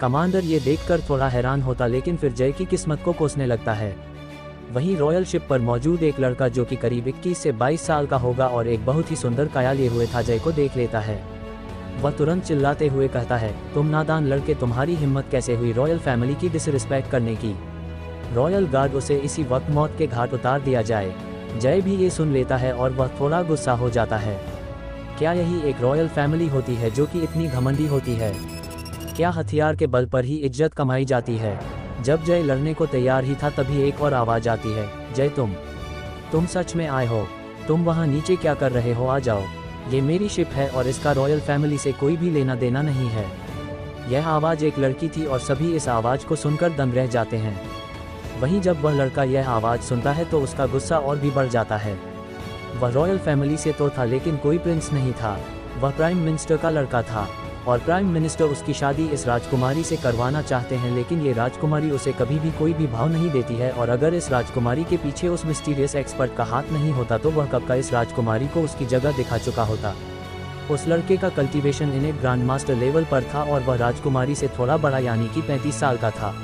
कमांडर ये देखकर थोड़ा हैरान होता, लेकिन फिर जय की किस्मत को कोसने लगता है। वहीं रॉयल शिप पर मौजूद एक लड़का जो कि करीब 21 से 22 साल का होगा और एक बहुत ही सुंदर काया लिए हुए था, जय को देख लेता है। वह तुरंत चिल्लाते हुए कहता है, तुम नादान लड़के, तुम्हारी हिम्मत कैसे हुई रॉयल फैमिली की डिसरिस्पेक्ट करने की? रॉयल गार्ड, उसे इसी वक्त मौत के घाट उतार दिया जाए। जय भी ये सुन लेता है और वह थोड़ा गुस्सा हो जाता है। क्या यही एक रॉयल फैमिली होती है जो कि इतनी घमंडी होती है? क्या हथियार के बल पर ही इज्जत कमाई जाती है? जब जय लड़ने को तैयार ही था तभी एक और आवाज़ आती है, जय तुम सच में आए हो? तुम वहाँ नीचे क्या कर रहे हो? आ जाओ, ये मेरी शिप है और इसका रॉयल फैमिली से कोई भी लेना देना नहीं है। यह आवाज़ एक लड़की थी और सभी इस आवाज़ को सुनकर दंग रह जाते हैं। वहीं जब वह लड़का यह आवाज़ सुनता है तो उसका गुस्सा और भी बढ़ जाता है। वह रॉयल फैमिली से तो था, लेकिन कोई प्रिंस नहीं था। वह प्राइम मिनिस्टर का लड़का था और प्राइम मिनिस्टर उसकी शादी इस राजकुमारी से करवाना चाहते हैं, लेकिन ये राजकुमारी उसे कभी भी कोई भी भाव नहीं देती है। और अगर इस राजकुमारी के पीछे उस मिस्टीरियस एक्सपर्ट का हाथ नहीं होता तो वह कब का इस राजकुमारी को उसकी जगह दिखा चुका होता। उस लड़के का कल्टीवेशन इन्हें ग्रैंड मास्टर लेवल पर था और वह राजकुमारी से थोड़ा बड़ा यानी कि 35 साल का था।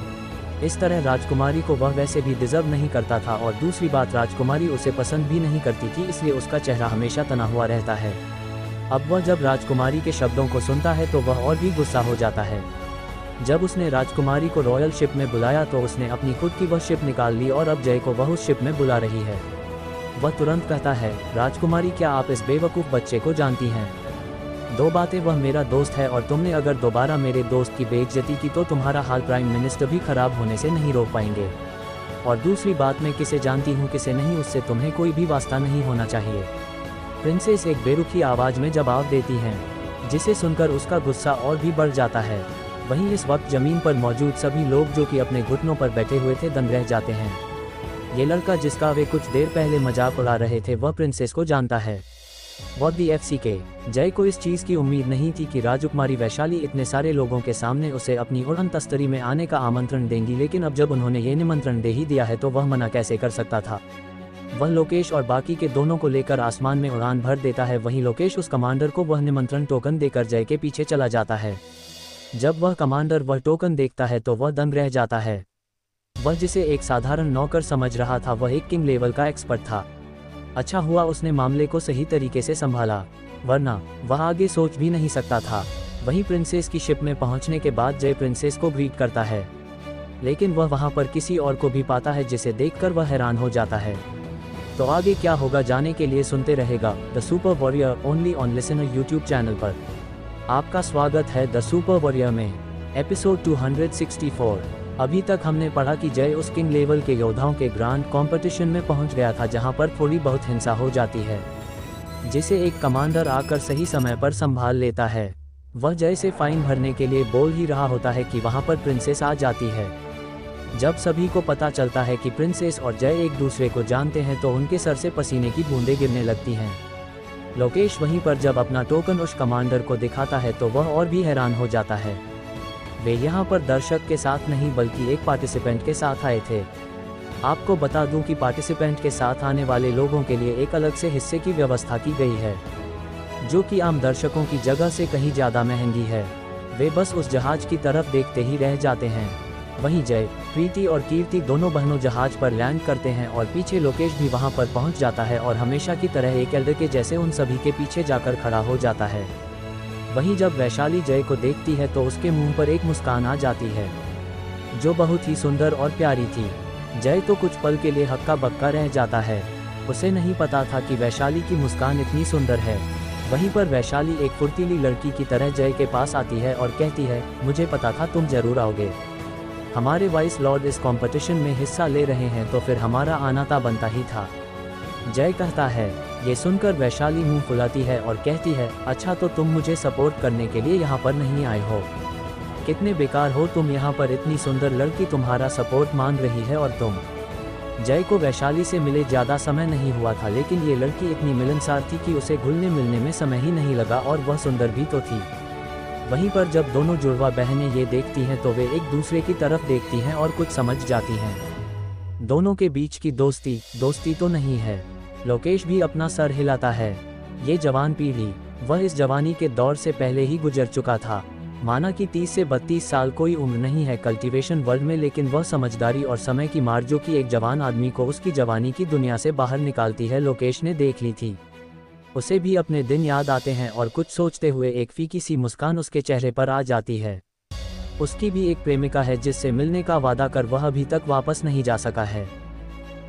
इस तरह राजकुमारी को वह वैसे भी डिजर्व नहीं करता था, और दूसरी बात, राजकुमारी उसे पसंद भी नहीं करती थी, इसलिए उसका चेहरा हमेशा तना हुआ रहता है। अब वह जब राजकुमारी के शब्दों को सुनता है तो वह और भी गुस्सा हो जाता है। जब उसने राजकुमारी को रॉयल शिप में बुलाया तो उसने अपनी खुद की वह शिप निकाल ली और अब जय को वह उस शिप में बुला रही है। वह तुरंत कहता है, राजकुमारी, क्या आप इस बेवकूफ़ बच्चे को जानती हैं? 2 बातें, वह मेरा दोस्त है और तुमने अगर दोबारा मेरे दोस्त की बेइज्जती की तो तुम्हारा हाल प्राइम मिनिस्टर भी खराब होने से नहीं रोक पाएंगे। और दूसरी बात, मैं किसे जानती हूँ किसे नहीं, उससे तुम्हें कोई भी वास्ता नहीं होना चाहिए। प्रिंसेस एक बेरुखी आवाज़ में जवाब देती हैं, जिसे सुनकर उसका गुस्सा और भी बढ़ जाता है। वहीं इस वक्त ज़मीन पर मौजूद सभी लोग जो कि अपने घुटनों पर बैठे हुए थे दंग रह जाते हैं। ये लड़का जिसका वे कुछ देर पहले मजाक उड़ा रहे थे वह प्रिंसेस को जानता है। What the FCK। जय को इस चीज़ की उम्मीद नहीं थी कि राजकुमारी वैशाली इतने सारे लोगों के सामने उसे अपनी उड़न तस्तरी में आने का आमंत्रण देंगी, लेकिन अब जब उन्होंने ये निमंत्रण दे ही दिया है तो वह मना कैसे कर सकता था। वह लोकेश और बाकी के दोनों को लेकर आसमान में उड़ान भर देता है। वहीं लोकेश उस कमांडर को वह निमंत्रण टोकन देकर जय के पीछे चला जाता है। जब वह कमांडर वह टोकन देखता है तो वह दंग रह जाता है। वह जिसे एक साधारण नौकर समझ रहा था वह एक किंग लेवल का एक्सपर्ट था। अच्छा हुआ उसने मामले को सही तरीके से संभाला, वरना वह आगे सोच भी नहीं सकता था। वहीं प्रिंसेस की शिप में पहुंचने के बाद जय प्रिंसेस को ग्रीट करता है, लेकिन वह वहां पर किसी और को भी पाता है जिसे देखकर वह हैरान हो जाता है। तो आगे क्या होगा जाने के लिए सुनते रहेगा the super warrior only on listener YouTube channel पर। आपका स्वागत है द सुपर वॉरियर में एपिसोड 264। अभी तक हमने पढ़ा कि जय उस किंग लेवल के योद्धाओं के ग्रांड कंपटीशन में पहुंच गया था जहां पर थोड़ी बहुत हिंसा हो जाती है। जिसे एक कमांडर आकर सही समय पर संभाल लेता है। वह जय से फाइन भरने के लिए बोल ही रहा होता है कि वहां पर प्रिंसेस आ जाती है। जब सभी को पता चलता है कि प्रिंसेस और जय एक दूसरे को जानते हैं तो उनके सर से पसीने की बूंदें गिरने लगती हैं। लोकेश वहीं पर जब अपना टोकन उस कमांडर को दिखाता है तो वह और भी हैरान हो जाता है। वे यहाँ पर दर्शक के साथ नहीं बल्कि एक पार्टिसिपेंट के साथ आए थे। आपको बता दूं कि पार्टिसिपेंट के साथ आने वाले लोगों के लिए एक अलग से हिस्से की व्यवस्था की गई है, जो कि आम दर्शकों की जगह से कहीं ज़्यादा महंगी है। वे बस उस जहाज की तरफ देखते ही रह जाते हैं। वहीं जय, प्रीति और कीर्ति दोनों बहनों जहाज पर लैंड करते हैं और पीछे लोकेश भी वहां पर पहुंच जाता है और हमेशा की तरह एक एल्डर के जैसे उन सभी के पीछे जाकर खड़ा हो जाता है। वहीं जब वैशाली जय को देखती है तो उसके मुंह पर एक मुस्कान आ जाती है, जो बहुत ही सुंदर और प्यारी थी। जय तो कुछ पल के लिए हक्का बक्का रह जाता है। उसे नहीं पता था कि वैशाली की मुस्कान इतनी सुंदर है। वहीं पर वैशाली एक फुर्तीली लड़की की तरह जय के पास आती है और कहती है, मुझे पता था तुम जरूर आओगे। हमारे वाइस लॉर्ड इस कंपटीशन में हिस्सा ले रहे हैं तो फिर हमारा आना तो बनता ही था। जय कहता है। ये सुनकर वैशाली मुंह फुलाती है और कहती है, अच्छा तो तुम मुझे सपोर्ट करने के लिए यहाँ पर नहीं आए हो। कितने बेकार हो तुम, यहाँ पर इतनी सुंदर लड़की तुम्हारा सपोर्ट मांग रही है और तुम। जय को वैशाली से मिले ज़्यादा समय नहीं हुआ था, लेकिन ये लड़की इतनी मिलनसार थी कि उसे घुलने मिलने में समय ही नहीं लगा और वह सुंदर भी तो थी। वहीं पर जब दोनों जुड़वा बहनें ये देखती हैं तो वे एक दूसरे की तरफ देखती हैं और कुछ समझ जाती हैं। दोनों के बीच की दोस्ती तो नहीं है। लोकेश भी अपना सर हिलाता है। ये जवान पीढ़ी, वह इस जवानी के दौर से पहले ही गुजर चुका था। माना कि 30 से 32 साल कोई उम्र नहीं है कल्टीवेशन वर्ल्ड में, लेकिन वह समझदारी और समय की मार जो कि एक जवान आदमी को उसकी जवानी की दुनिया से बाहर निकालती है, लोकेश ने देख ली थी। उसे भी अपने दिन याद आते हैं और कुछ सोचते हुए एक फीकी सी मुस्कान उसके चेहरे पर आ जाती है। उसकी भी एक प्रेमिका है जिससे मिलने का वादा कर वह अभी तक वापस नहीं जा सका है।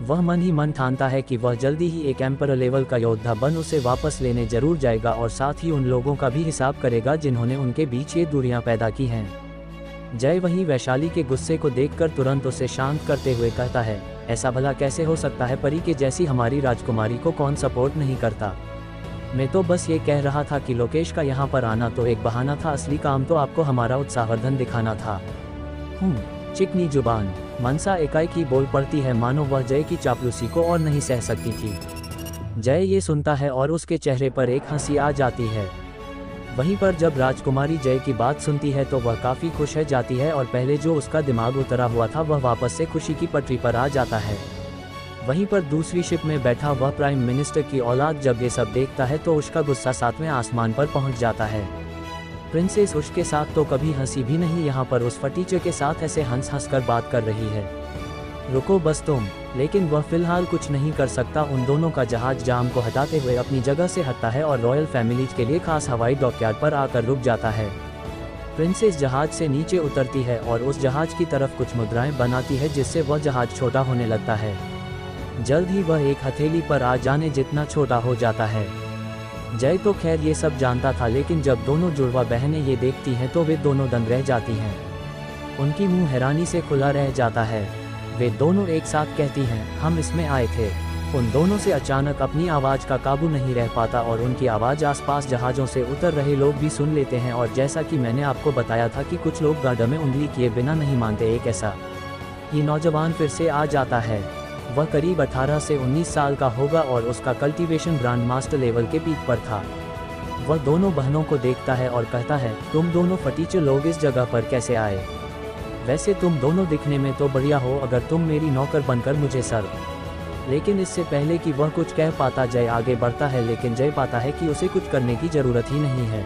वह मन ही मन ठानता है कि वह जल्दी ही एक एम्परर लेवल का योद्धा बन उसे वापस लेने जरूर जाएगा और साथ ही उन लोगों का भी हिसाब करेगा जिन्होंने उनके बीच ये दूरियां पैदा की हैं। जय वहीं वैशाली के गुस्से को देखकर तुरंत उसे शांत करते हुए कहता है, ऐसा भला कैसे हो सकता है, परी के जैसी हमारी राजकुमारी को कौन सपोर्ट नहीं करता। मैं तो बस ये कह रहा था कि लोकेश का यहाँ पर आना तो एक बहाना था, असली काम तो आपको हमारा उत्साहवर्धन दिखाना था। चिकनी जुबान। मनसा एकाएक ही बोल पड़ती है, मानो वह जय की चापलूसी को और नहीं सह सकती थी। जय ये सुनता है और उसके चेहरे पर एक हंसी आ जाती है। वहीं पर जब राजकुमारी जय की बात सुनती है तो वह काफ़ी खुश है जाती है और पहले जो उसका दिमाग उतरा हुआ था वह वापस से खुशी की पटरी पर आ जाता है। वहीं पर दूसरी शिप में बैठा वह प्राइम मिनिस्टर की औलाद जब ये सब देखता है तो उसका गुस्सा 7वें आसमान पर पहुंच जाता है। प्रिंसेस उसके साथ तो कभी हंसी भी नहीं, यहाँ पर उस फटीचर के साथ ऐसे हंस कर बात कर रही है। रुको बस तुम। लेकिन वह फिलहाल कुछ नहीं कर सकता। उन दोनों का जहाज जाम को हटाते हुए अपनी जगह से हटता है और रॉयल फैमिली के लिए खास हवाई डॉकयार्ड पर आकर रुक जाता है। प्रिंसेस जहाज से नीचे उतरती है और उस जहाज की तरफ कुछ मुद्राएं बनाती है जिससे वह जहाज छोटा होने लगता है। जल्द ही वह एक हथेली पर आ जाने जितना छोटा हो जाता है। जय तो खैर ये सब जानता था, लेकिन जब दोनों जुड़वा बहनें ये देखती हैं तो वे दोनों दंग रह जाती हैं। उनकी मुंह हैरानी से खुला रह जाता है। वे दोनों एक साथ कहती हैं, हम इसमें आए थे। उन दोनों से अचानक अपनी आवाज़ का काबू नहीं रह पाता और उनकी आवाज़ आसपास जहाज़ों से उतर रहे लोग भी सुन लेते हैं। और जैसा कि मैंने आपको बताया था कि कुछ लोग गार्ड में उंगली किए बिना नहीं मानते, एक ऐसा ही नौजवान फिर से आ जाता है। वह करीब 18 से 19 साल का होगा और उसका कल्टीवेशन ग्रांड मास्टर लेवल के पीक पर था। वह दोनों बहनों को देखता है और कहता है, तुम दोनों फटीचर लोग इस जगह पर कैसे आए? वैसे तुम दोनों दिखने में तो बढ़िया हो, अगर तुम मेरी नौकर बनकर मुझे सर। लेकिन इससे पहले कि वह कुछ कह पाता जय आगे बढ़ता है, लेकिन जय पाता है कि उसे कुछ करने की ज़रूरत ही नहीं है।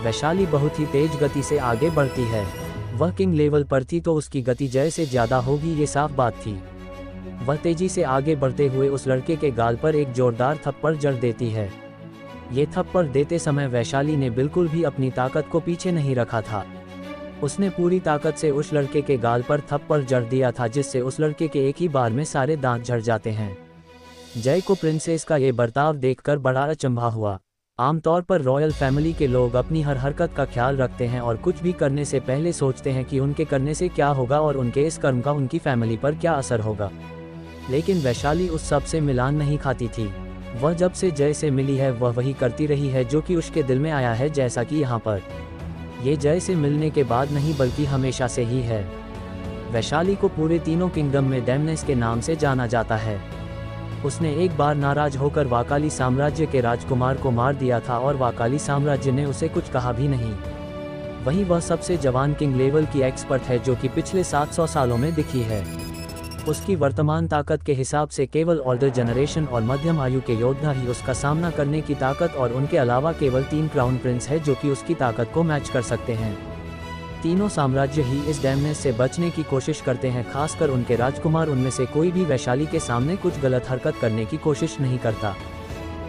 वैशाली बहुत ही तेज गति से आगे बढ़ती है। वह किंग लेवल पर थी तो उसकी गति जय से ज़्यादा होगी, ये साफ बात थी। वह तेजी से आगे बढ़ते हुए उस लड़के के गाल पर एक जोरदार थप्पड़ जड़ देती है। ये थप्पड़ देते समय वैशाली ने बिल्कुल भी अपनी ताकत को पीछे नहीं रखा था। उसने पूरी ताकत से उस लड़के के गाल पर थप्पड़ जड़ दिया था, जिससे उस लड़के के एक ही बार में सारे दांत झड़ जाते हैं। जय को प्रिंसेस का ये बर्ताव देखकर बड़ा अचंभा हुआ। आमतौर पर रॉयल फैमिली के लोग अपनी हर हरकत का ख्याल रखते हैं और कुछ भी करने से पहले सोचते हैं कि उनके करने से क्या होगा और उनके इस कर्म का उनकी फैमिली पर क्या असर होगा। लेकिन वैशाली उस सब से मिलान नहीं खाती थी। वह जब से जय से मिली है वह वही करती रही है जो कि उसके दिल में आया है, जैसा कि यहाँ पर ये जय से मिलने के बाद नहीं बल्कि हमेशा से ही है। वैशाली को पूरे तीनों किंगडम में डैमनेस के नाम से जाना जाता है। उसने एक बार नाराज होकर वाकाली साम्राज्य के राजकुमार को मार दिया था और वाकाली साम्राज्य ने उसे कुछ कहा भी नहीं। वहीं वह सबसे जवान किंग लेवल की एक्सपर्ट है जो कि पिछले 700 सालों में दिखी है। उसकी वर्तमान ताकत के हिसाब से केवल ओल्डर जनरेशन और मध्यम आयु के योद्धा ही उसका सामना करने की ताकत, और उनके अलावा केवल 3 क्राउन प्रिंस है जो कि उसकी ताकत को मैच कर सकते हैं। तीनों साम्राज्य ही इस डैमनेस से बचने की कोशिश करते हैं, खासकर उनके राजकुमार। उनमें से कोई भी वैशाली के सामने कुछ गलत हरकत करने की कोशिश नहीं करता।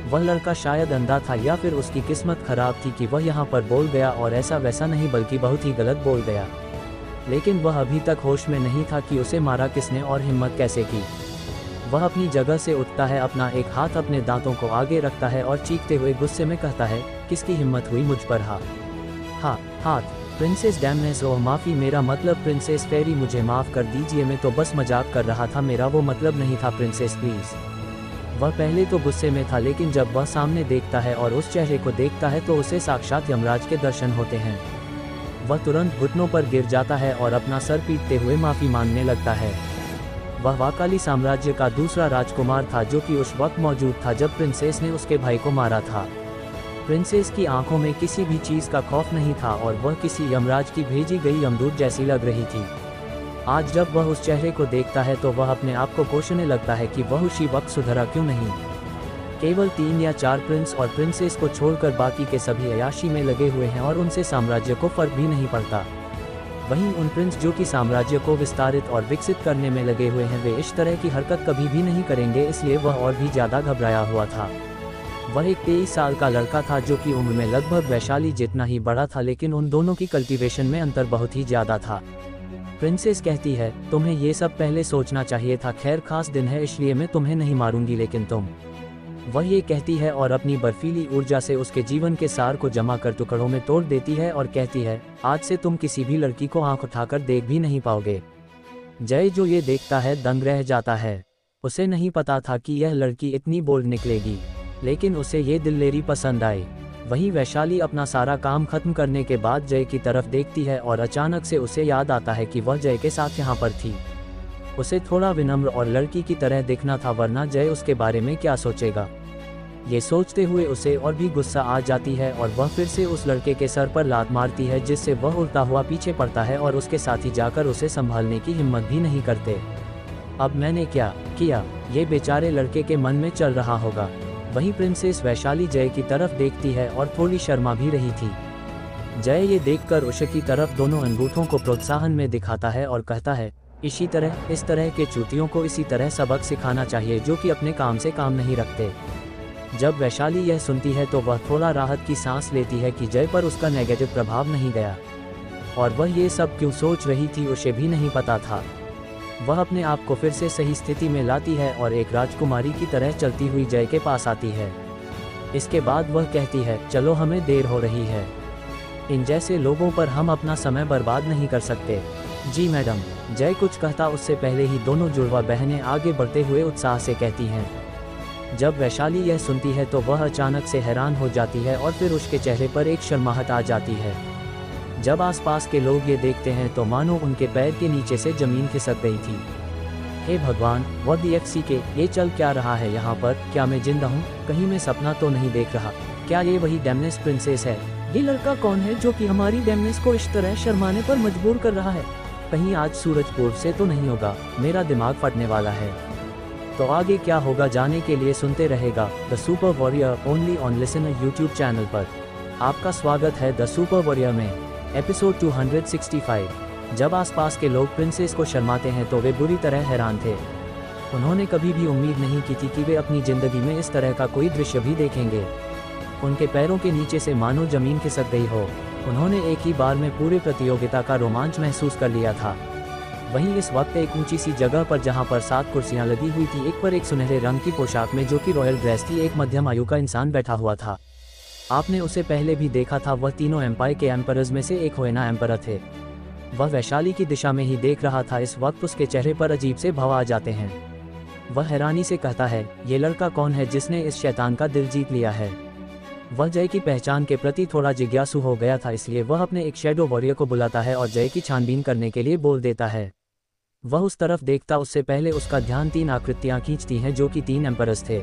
वह लड़का शायद अंधा था या फिर उसकी किस्मत खराब थी कि वह यहाँ पर बोल गया, और ऐसा वैसा नहीं बल्कि बहुत ही गलत बोल गया। लेकिन वह अभी तक होश में नहीं था कि उसे मारा किसने और हिम्मत कैसे की। वह अपनी जगह से उठता है, अपना एक हाथ अपने दांतों को आगे रखता है और चीखते हुए गुस्से में कहता है, किसकी हिम्मत हुई मुझ पर? हाथ प्रिंसेस डैमनेस, ओह माफ़ी, मेरा मतलब प्रिंसेस फेरी, मुझे माफ़ कर दीजिए, मैं तो बस मजाक कर रहा था, मेरा वो मतलब नहीं था प्रिंसेस प्लीज़। वह पहले तो गुस्से में था, लेकिन जब वह सामने देखता है और उस चेहरे को देखता है तो उसे साक्षात यमराज के दर्शन होते हैं। वह तुरंत घुटनों पर गिर जाता है और अपना सर पीटते हुए माफ़ी मांगने लगता है। वह वाकाली साम्राज्य का दूसरा राजकुमार था जो कि उस वक्त मौजूद था जब प्रिंसेस ने उसके भाई को मारा था। प्रिंसेस की आंखों में किसी भी चीज़ का खौफ नहीं था और वह किसी यमराज की भेजी गई यमदूत जैसी लग रही थी। आज जब वह उस चेहरे को देखता है तो वह अपने आप को कोसने लगता है कि वह उसी वक्त सुधरा क्यों नहीं। केवल 3 या 4 प्रिंस और प्रिंसेस को छोड़कर बाकी के सभी अय्याशी में लगे हुए हैं और उनसे साम्राज्य को फर्क भी नहीं पड़ता। वहीं उन प्रिंस जो कि साम्राज्य को विस्तारित और विकसित करने में लगे हुए हैं, वे इस तरह की हरकत कभी भी नहीं करेंगे, इसलिए वह और भी ज़्यादा घबराया हुआ था। वह एक 23 साल का लड़का था जो कि उम्र में लगभग वैशाली जितना ही बड़ा था, लेकिन उन दोनों की कल्टीवेशन में अंतर बहुत ही ज़्यादा था। प्रिंसेस कहती है, तुम्हें ये सब पहले सोचना चाहिए था, खैर खास दिन है इसलिए मैं तुम्हें नहीं मारूंगी, लेकिन तुम। वह ये कहती है और अपनी बर्फीली ऊर्जा से उसके जीवन के सार को जमा कर टुकड़ों में तोड़ देती है और कहती है, आज से तुम किसी भी लड़की को आंख उठाकर देख भी नहीं पाओगे। जय जो ये देखता है दंग रह जाता है। उसे नहीं पता था कि यह लड़की इतनी बोल्ड निकलेगी, लेकिन उसे ये दिलेरी पसंद आई। वहीं वैशाली अपना सारा काम खत्म करने के बाद जय की तरफ देखती है और अचानक से उसे याद आता है कि वह जय के साथ यहाँ पर थी। उसे थोड़ा विनम्र और लड़की की तरह दिखना था, वरना जय उसके बारे में क्या सोचेगा। ये सोचते हुए उसे और भी गुस्सा आ जाती है और वह फिर से उस लड़के के सर पर लात मारती है, जिससे वह उड़ता हुआ पीछे पड़ता है और उसके साथी जाकर उसे संभालने की हिम्मत भी नहीं करते। अब मैंने क्या किया, ये बेचारे लड़के के मन में चल रहा होगा। वहीं प्रिंसेस वैशाली जय की तरफ देखती है और थोड़ी शर्मा भी रही थी। जय ये देखकर उषा की तरफ दोनों अंगूठों को प्रोत्साहन में दिखाता है और कहता है, इस तरह के चूतियों को इसी तरह सबक सिखाना चाहिए जो कि अपने काम से काम नहीं रखते। जब वैशाली यह सुनती है तो वह थोड़ा राहत की सांस लेती है कि जय पर उसका नेगेटिव प्रभाव नहीं गया, और वह ये सब क्यों सोच रही थी उसे भी नहीं पता था। वह अपने आप को फिर से सही स्थिति में लाती है और एक राजकुमारी की तरह चलती हुई जय के पास आती है। इसके बाद वह कहती है, चलो हमें देर हो रही है, इन जैसे लोगों पर हम अपना समय बर्बाद नहीं कर सकते। जी मैडम, जय कुछ कहता उससे पहले ही दोनों जुड़वा बहनें आगे बढ़ते हुए उत्साह से कहती हैं। जब वैशाली यह सुनती है तो वह अचानक से हैरान हो जाती है और फिर उसके चेहरे पर एक शर्माहट आ जाती है। जब आसपास के लोग ये देखते हैं तो मानो उनके पैर के नीचे से जमीन खिसक गई थी। हे भगवान, व्हाट द FCK, ये चल क्या रहा है यहाँ पर? क्या मैं जिंदा हूँ? कहीं मैं सपना तो नहीं देख रहा? क्या ये वही डैमनेस प्रिंसेस है? ये लड़का कौन है जो कि हमारी डैमनेस को इस तरह शर्माने पर मजबूर कर रहा है? कहीं आज सूरज पूर्व से तो नहीं होगा? मेरा दिमाग फटने वाला है। तो आगे क्या होगा जानने के लिए सुनते रहेगा the super warrior only on listener YouTube channel पर। आपका स्वागत है द सुपर वॉरियर में एपिसोड 265। जब आसपास के लोग प्रिंसेस को शर्माते हैं तो वे बुरी तरह हैरान थे। उन्होंने कभी भी उम्मीद नहीं की थी कि वे अपनी ज़िंदगी में इस तरह का कोई दृश्य भी देखेंगे। उनके पैरों के नीचे से मानो जमीन खिसक गई हो। उन्होंने एक ही बार में पूरे प्रतियोगिता का रोमांच महसूस कर लिया था। वहीं इस वक्त एक ऊंची सी जगह पर जहां पर 7 कुर्सियां लगी हुई थी, एक पर एक सुनहरे रंग की पोशाक में जो कि रॉयल ड्रेस थी एक मध्यम आयु का इंसान बैठा हुआ था। आपने उसे पहले भी देखा था, वह तीनों एम्पायर के एम्परर्स में से एक होएना एम्परर थे। वह वैशाली की दिशा में ही देख रहा था। इस वक्त उसके चेहरे पर अजीब से भाव आ जाते हैं। वह हैरानी से कहता है, ये लड़का कौन है जिसने इस शैतान का दिल जीत लिया है। वह जय की पहचान के प्रति थोड़ा जिज्ञासु हो गया था, इसलिए वह अपने एक शैडो वॉरियर को बुलाता है और जय की छानबीन करने के लिए बोल देता है। वह उस तरफ देखता उससे पहले उसका ध्यान 3 आकृतियां खींचती हैं जो कि 3 एम्परर्स थे।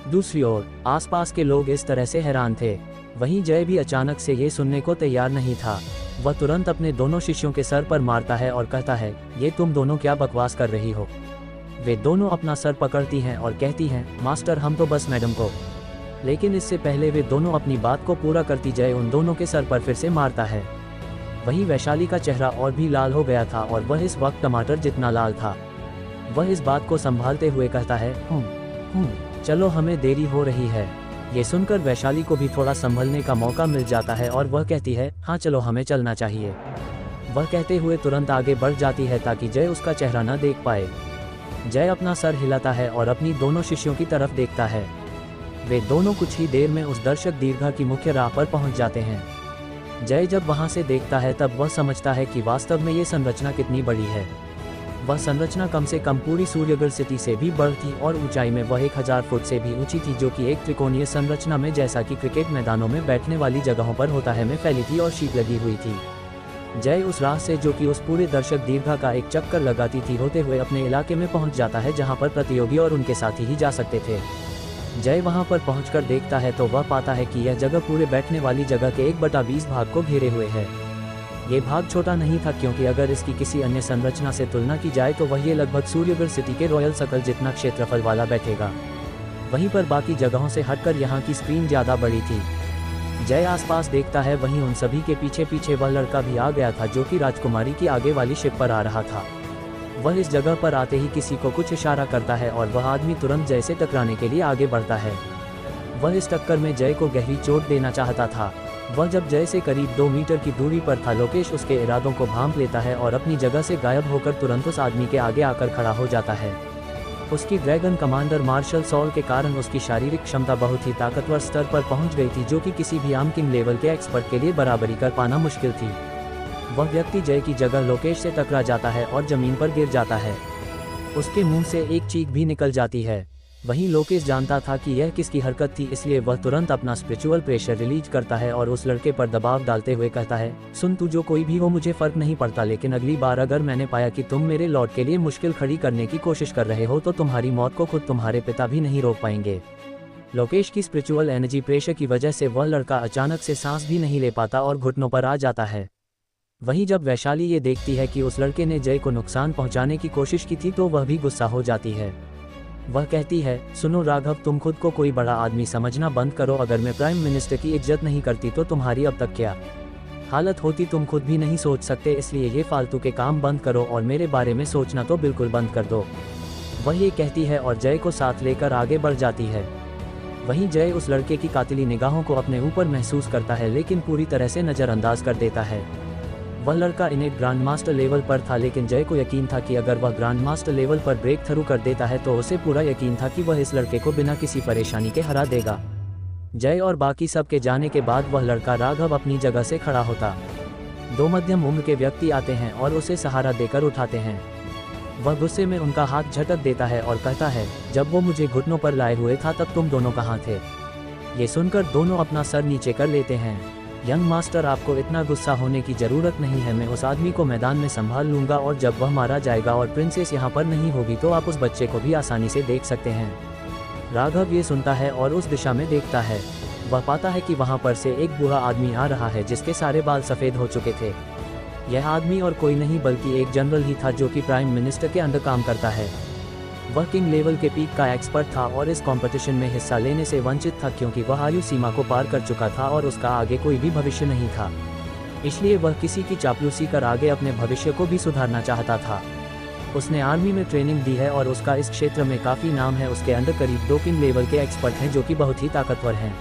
दूसरी ओर आसपास के लोग इस तरह से हैरान थे। वहीं जय भी अचानक से ये सुनने को तैयार नहीं था। वह तुरंत अपने दोनों शिष्यों के सर पर मारता है और कहता है, ये तुम दोनों क्या बकवास कर रही हो। वे दोनों अपना सर पकड़ती हैं और कहती हैं, मास्टर हम तो बस मैडम को। लेकिन इससे पहले वे दोनों अपनी बात को पूरा करती जय उन दोनों के सर पर फिर से मारता है। वहीं वैशाली का चेहरा और भी लाल हो गया था और वह इस वक्त टमाटर जितना लाल था। वह इस बात को संभालते हुए कहता है, चलो हमें देरी हो रही है। ये सुनकर वैशाली को भी थोड़ा संभलने का मौका मिल जाता है और वह कहती है, हाँ चलो हमें चलना चाहिए। वह कहते हुए तुरंत आगे बढ़ जाती है ताकि जय उसका चेहरा न देख पाए। जय अपना सर हिलाता है और अपनी दोनों शिष्यों की तरफ देखता है। वे दोनों कुछ ही देर में उस दर्शक दीर्घा की मुख्य राह पर पहुंच जाते हैं। जय जब वहां से देखता है तब वह समझता है कि वास्तव में ये संरचना कितनी बड़ी है। वह संरचना कम से कम पूरी सूर्यगढ़ सिटी से भी बड़ी थी और ऊंचाई में वह 1000 फुट से भी ऊंची थी, जो कि एक त्रिकोणीय संरचना में, जैसा कि क्रिकेट मैदानों में बैठने वाली जगहों पर होता है, में फैली थी और शीट लगी हुई थी। जय उस राह से, जो कि उस पूरे दर्शक दीर्घा का एक चक्कर लगाती थी, होते हुए अपने इलाके में पहुंच जाता है जहां पर प्रतियोगी और उनके साथी ही जा सकते थे। जय वहां पर पहुंचकर देखता है तो वह पाता है कि यह जगह पूरे बैठने वाली जगह के 1/20 भाग को घेरे हुए है। ये भाग छोटा नहीं था, क्योंकि अगर इसकी किसी अन्य संरचना से तुलना की जाए तो वह ये लगभग सूर्यगढ़ सिटी के रॉयल सर्कल जितना क्षेत्रफल वाला बैठेगा। वहीं पर बाकी जगहों से हटकर यहाँ की स्क्रीन ज़्यादा बड़ी थी। जय आसपास देखता है, वहीं उन सभी के पीछे पीछे वह लड़का भी आ गया था जो कि राजकुमारी की आगे वाली शिप पर आ रहा था। वह इस जगह पर आते ही किसी को कुछ इशारा करता है और वह आदमी तुरंत जय से टकराने के लिए आगे बढ़ता है। वह इस टक्कर में जय को गहरी चोट देना चाहता था। वह जब जय से करीब 2 मीटर की दूरी पर था, लोकेश उसके इरादों को भांप लेता है और अपनी जगह से गायब होकर तुरंत उस आदमी के आगे आकर खड़ा हो जाता है। उसकी ड्रैगन कमांडर मार्शल सॉल के कारण उसकी शारीरिक क्षमता बहुत ही ताकतवर स्तर पर पहुंच गई थी, जो कि किसी भी आम किंग लेवल के एक्सपर्ट के लिए बराबरी कर पाना मुश्किल थी। वह व्यक्ति जय की जगह लोकेश से टकरा जाता है और जमीन पर गिर जाता है। उसके मुंह से एक चीख भी निकल जाती है। वहीं लोकेश जानता था कि यह किसकी हरकत थी, इसलिए वह तुरंत अपना स्पिरिचुअल प्रेशर रिलीज करता है और उस लड़के पर दबाव डालते हुए कहता है, सुन, तू जो कोई भी हो मुझे फर्क नहीं पड़ता, लेकिन अगली बार अगर मैंने पाया कि तुम मेरे लॉर्ड के लिए मुश्किल खड़ी करने की कोशिश कर रहे हो तो तुम्हारी मौत को खुद तुम्हारे पिता भी नहीं रोक पाएंगे। लोकेश की स्पिरिचुअल एनर्जी प्रेशर की वजह से वह लड़का अचानक से सांस भी नहीं ले पाता और घुटनों पर आ जाता है। वहीं जब वैशाली ये देखती है कि उस लड़के ने जय को नुकसान पहुंचाने की कोशिश की थी तो वह भी गुस्सा हो जाती है। वह कहती है, सुनो राघव, तुम खुद को कोई बड़ा आदमी समझना बंद करो। अगर मैं प्राइम मिनिस्टर की इज्जत नहीं करती तो तुम्हारी अब तक क्या हालत होती तुम खुद भी नहीं सोच सकते, इसलिए ये फालतू के काम बंद करो और मेरे बारे में सोचना तो बिल्कुल बंद कर दो। वह ये कहती है और जय को साथ लेकर आगे बढ़ जाती है। वहीं जय उस लड़के की कातिली निगाहों को अपने ऊपर महसूस करता है, लेकिन पूरी तरह से नज़रअंदाज कर देता है। वह लड़का इनेट ग्रैंड मास्टर लेवल पर था, लेकिन जय को यकीन था कि अगर वह ग्रैंड मास्टर लेवल पर ब्रेक थ्रू कर देता है तो उसे पूरा यकीन था कि वह इस लड़के को बिना किसी परेशानी के हरा देगा। जय और बाकी सब के जाने के बाद वह लड़का राघव अपनी जगह से खड़ा होता। 2 मध्यम उम्र के व्यक्ति आते हैं और उसे सहारा देकर उठाते हैं। वह गुस्से में उनका हाथ झटक देता है और कहता है, जब वो मुझे घुटनों पर लाए हुए था तब तुम दोनों कहाँ थे। ये सुनकर दोनों अपना सर नीचे कर लेते हैं। यंग मास्टर, आपको इतना गुस्सा होने की ज़रूरत नहीं है। मैं उस आदमी को मैदान में संभाल लूँगा और जब वह मारा जाएगा और प्रिंसेस यहाँ पर नहीं होगी तो आप उस बच्चे को भी आसानी से देख सकते हैं। राघव ये सुनता है और उस दिशा में देखता है। वह पाता है कि वहाँ पर से एक बूढ़ा आदमी आ रहा है जिसके सारे बाल सफ़ेद हो चुके थे। यह आदमी और कोई नहीं बल्कि एक जनरल ही था जो कि प्राइम मिनिस्टर के अंडर काम करता है। वह किंग लेवल के पीक का एक्सपर्ट था और इस कंपटीशन में हिस्सा लेने से वंचित था, क्योंकि वह आयु सीमा को पार कर चुका था और उसका आगे कोई भी भविष्य नहीं था। इसलिए वह किसी की चापलूसी कर आगे अपने भविष्य को भी सुधारना चाहता था। उसने आर्मी में ट्रेनिंग दी है और उसका इस क्षेत्र में काफ़ी नाम है। उसके अंडर करीब 2 किंग लेवल के एक्सपर्ट हैं जो कि बहुत ही ताकतवर हैं।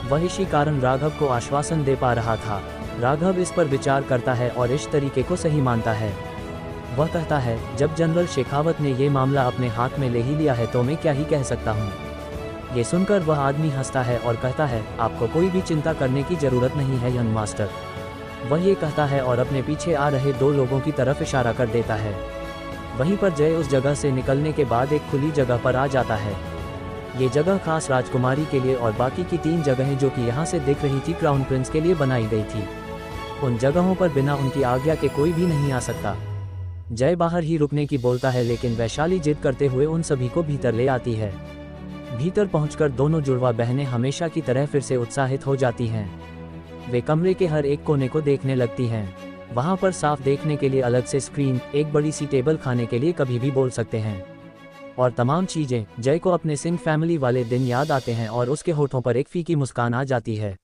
वह इसी कारण राघव को आश्वासन दे पा रहा था। राघव इस पर विचार करता है और इस तरीके को सही मानता है। वह कहता है, जब जनरल शेखावत ने ये मामला अपने हाथ में ले ही लिया है तो मैं क्या ही कह सकता हूँ। ये सुनकर वह आदमी हंसता है और कहता है, आपको कोई भी चिंता करने की ज़रूरत नहीं है यंग मास्टर। वह ये कहता है और अपने पीछे आ रहे 2 लोगों की तरफ इशारा कर देता है। वहीं पर जय उस जगह से निकलने के बाद एक खुली जगह पर आ जाता है। ये जगह खास राजकुमारी के लिए और बाकी की 3 जगहें जो कि यहाँ से दिख रही थी क्राउन प्रिंस के लिए बनाई गई थी। उन जगहों पर बिना उनकी आज्ञा के कोई भी नहीं आ सकता। जय बाहर ही रुकने की बोलता है, लेकिन वैशाली जिद करते हुए उन सभी को भीतर ले आती है। भीतर पहुंचकर दोनों जुड़वा बहनें हमेशा की तरह फिर से उत्साहित हो जाती हैं। वे कमरे के हर एक कोने को देखने लगती हैं। वहां पर साफ देखने के लिए अलग से स्क्रीन, एक बड़ी सी टेबल, खाने के लिए कभी भी बोल सकते हैं और तमाम चीजें। जय को अपने सिंह फैमिली वाले दिन याद आते हैं और उसके होठों पर एक फीकी मुस्कान आ जाती है।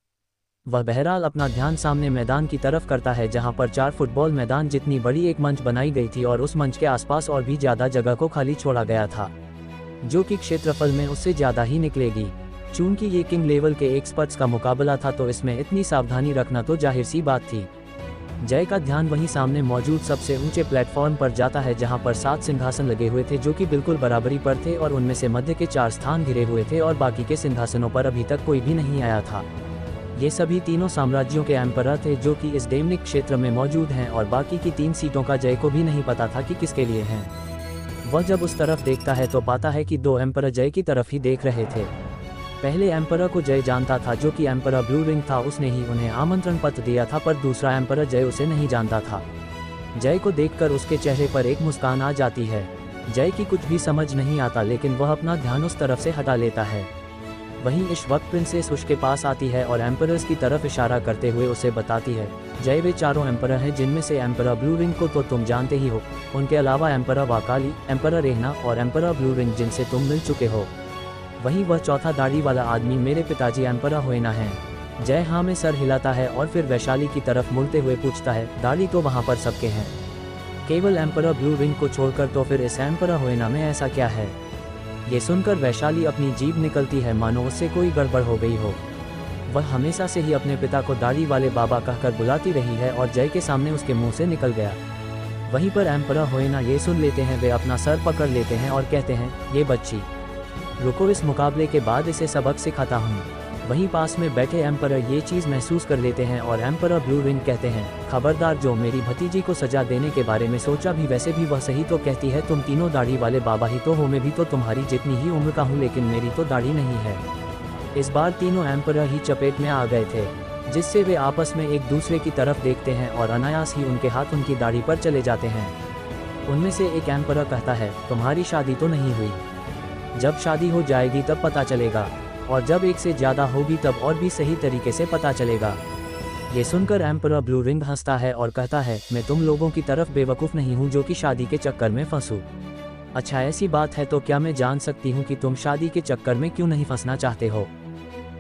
वह बहरहाल अपना ध्यान सामने मैदान की तरफ करता है, जहां पर 4 फुटबॉल मैदान जितनी बड़ी एक मंच बनाई गई थी और उस मंच के आसपास और भी ज्यादा जगह को खाली छोड़ा गया था, जो कि क्षेत्रफल में उससे ज्यादा ही निकलेगी। चूंकि ये किंग लेवल के एक्सपर्ट्स का मुकाबला था तो इसमें इतनी सावधानी रखना तो जाहिर सी बात थी। जय का ध्यान वहीं सामने मौजूद सबसे ऊंचे प्लेटफॉर्म पर जाता है, जहां पर 7 सिंहासन लगे हुए थे जो कि बिल्कुल बराबरी पर थे और उनमें से मध्य के 4 स्थान घिरे हुए थे और बाकी के सिंहासनों पर अभी तक कोई भी नहीं आया था। ये सभी तीनों साम्राज्यों के एम्परर थे जो कि इस डेमनिक क्षेत्र में मौजूद हैं और बाकी की 3 सीटों का जय को भी नहीं पता था कि किसके लिए हैं। वह जब उस तरफ देखता है तो पाता है कि 2 एम्परर जय की तरफ ही देख रहे थे। पहले एम्परर को जय जानता था जो कि एम्परर ब्लू रिंग था, उसने ही उन्हें आमंत्रण पत्र दिया था, पर दूसरा एम्परर जय उसे नहीं जानता था। जय को देखकर उसके चेहरे पर एक मुस्कान आ जाती है। जय की कुछ भी समझ नहीं आता, लेकिन वह अपना ध्यान उस तरफ से हटा लेता है। वहीं इस वक्त प्रिंसेस उसके पास आती है और एम्परर्स की तरफ इशारा करते हुए उसे बताती है, जय वे 4 एम्परर हैं जिनमें से एम्परर ब्लू रिंग को तो तुम जानते ही हो, उनके अलावा एम्परर वाकाली, एम्परर रेहना और एम्परर ब्लू रिंग जिनसे तुम मिल चुके हो। वहीं वह चौथा दाढ़ी वाला आदमी मेरे पिताजी एम्परर होएना है। जय हाँ में सर हिलाता है और फिर वैशाली की तरफ मुड़ते हुए पूछता है, दाढ़ी तो वहाँ पर सबके हैं, केवल एम्परर ब्लू रिंग को छोड़कर, तो फिर इस एम्परर होएना में ऐसा क्या है? ये सुनकर वैशाली अपनी जीभ निकलती है मानो उससे कोई गड़बड़ हो गई हो। वह हमेशा से ही अपने पिता को दाढ़ी वाले बाबा कहकर बुलाती रही है और जय के सामने उसके मुंह से निकल गया। वहीं पर एम्परर होएना ये सुन लेते हैं, वे अपना सर पकड़ लेते हैं और कहते हैं, ये बच्ची, रुको, इस मुकाबले के बाद इसे सबक सिखाता हूँ। वहीं पास में बैठे एम्परर ये चीज़ महसूस कर लेते हैं और एम्परर ब्लू रिंग कहते हैं, खबरदार, जो मेरी भतीजी को सजा देने के बारे में सोचा भी, वैसे भी वह सही तो कहती है, तुम तीनों दाढ़ी वाले बाबा ही तो हो, मैं भी तो तुम्हारी जितनी ही उम्र का हूँ, लेकिन मेरी तो दाढ़ी नहीं है। इस बार तीनों एम्परर ही चपेट में आ गए थे, जिससे वे आपस में एक दूसरे की तरफ देखते हैं और अनायास ही उनके हाथ उनकी दाढ़ी पर चले जाते हैं। उनमें से एक एम्परर कहता है, तुम्हारी शादी तो नहीं हुई, जब शादी हो जाएगी तब पता चलेगा, और जब एक से ज़्यादा होगी तब और भी सही तरीके से पता चलेगा। ये सुनकर एम्परर ब्लू रिंग हंसता है और कहता है, मैं तुम लोगों की तरफ बेवकूफ़ नहीं हूँ जो कि शादी के चक्कर में फंसूँ। अच्छा, ऐसी बात है तो क्या मैं जान सकती हूँ कि तुम शादी के चक्कर में क्यों नहीं फंसना चाहते हो?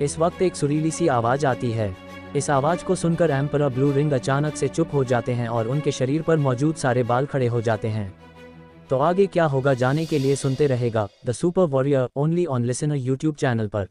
इस वक्त एक सुरीली सी आवाज़ आती है। इस आवाज़ को सुनकर एम्परर ब्लू रिंग अचानक से चुप हो जाते हैं और उनके शरीर पर मौजूद सारे बाल खड़े हो जाते हैं। तो आगे क्या होगा जाने के लिए सुनते रहेगा the super warrior only on listener YouTube channel पर।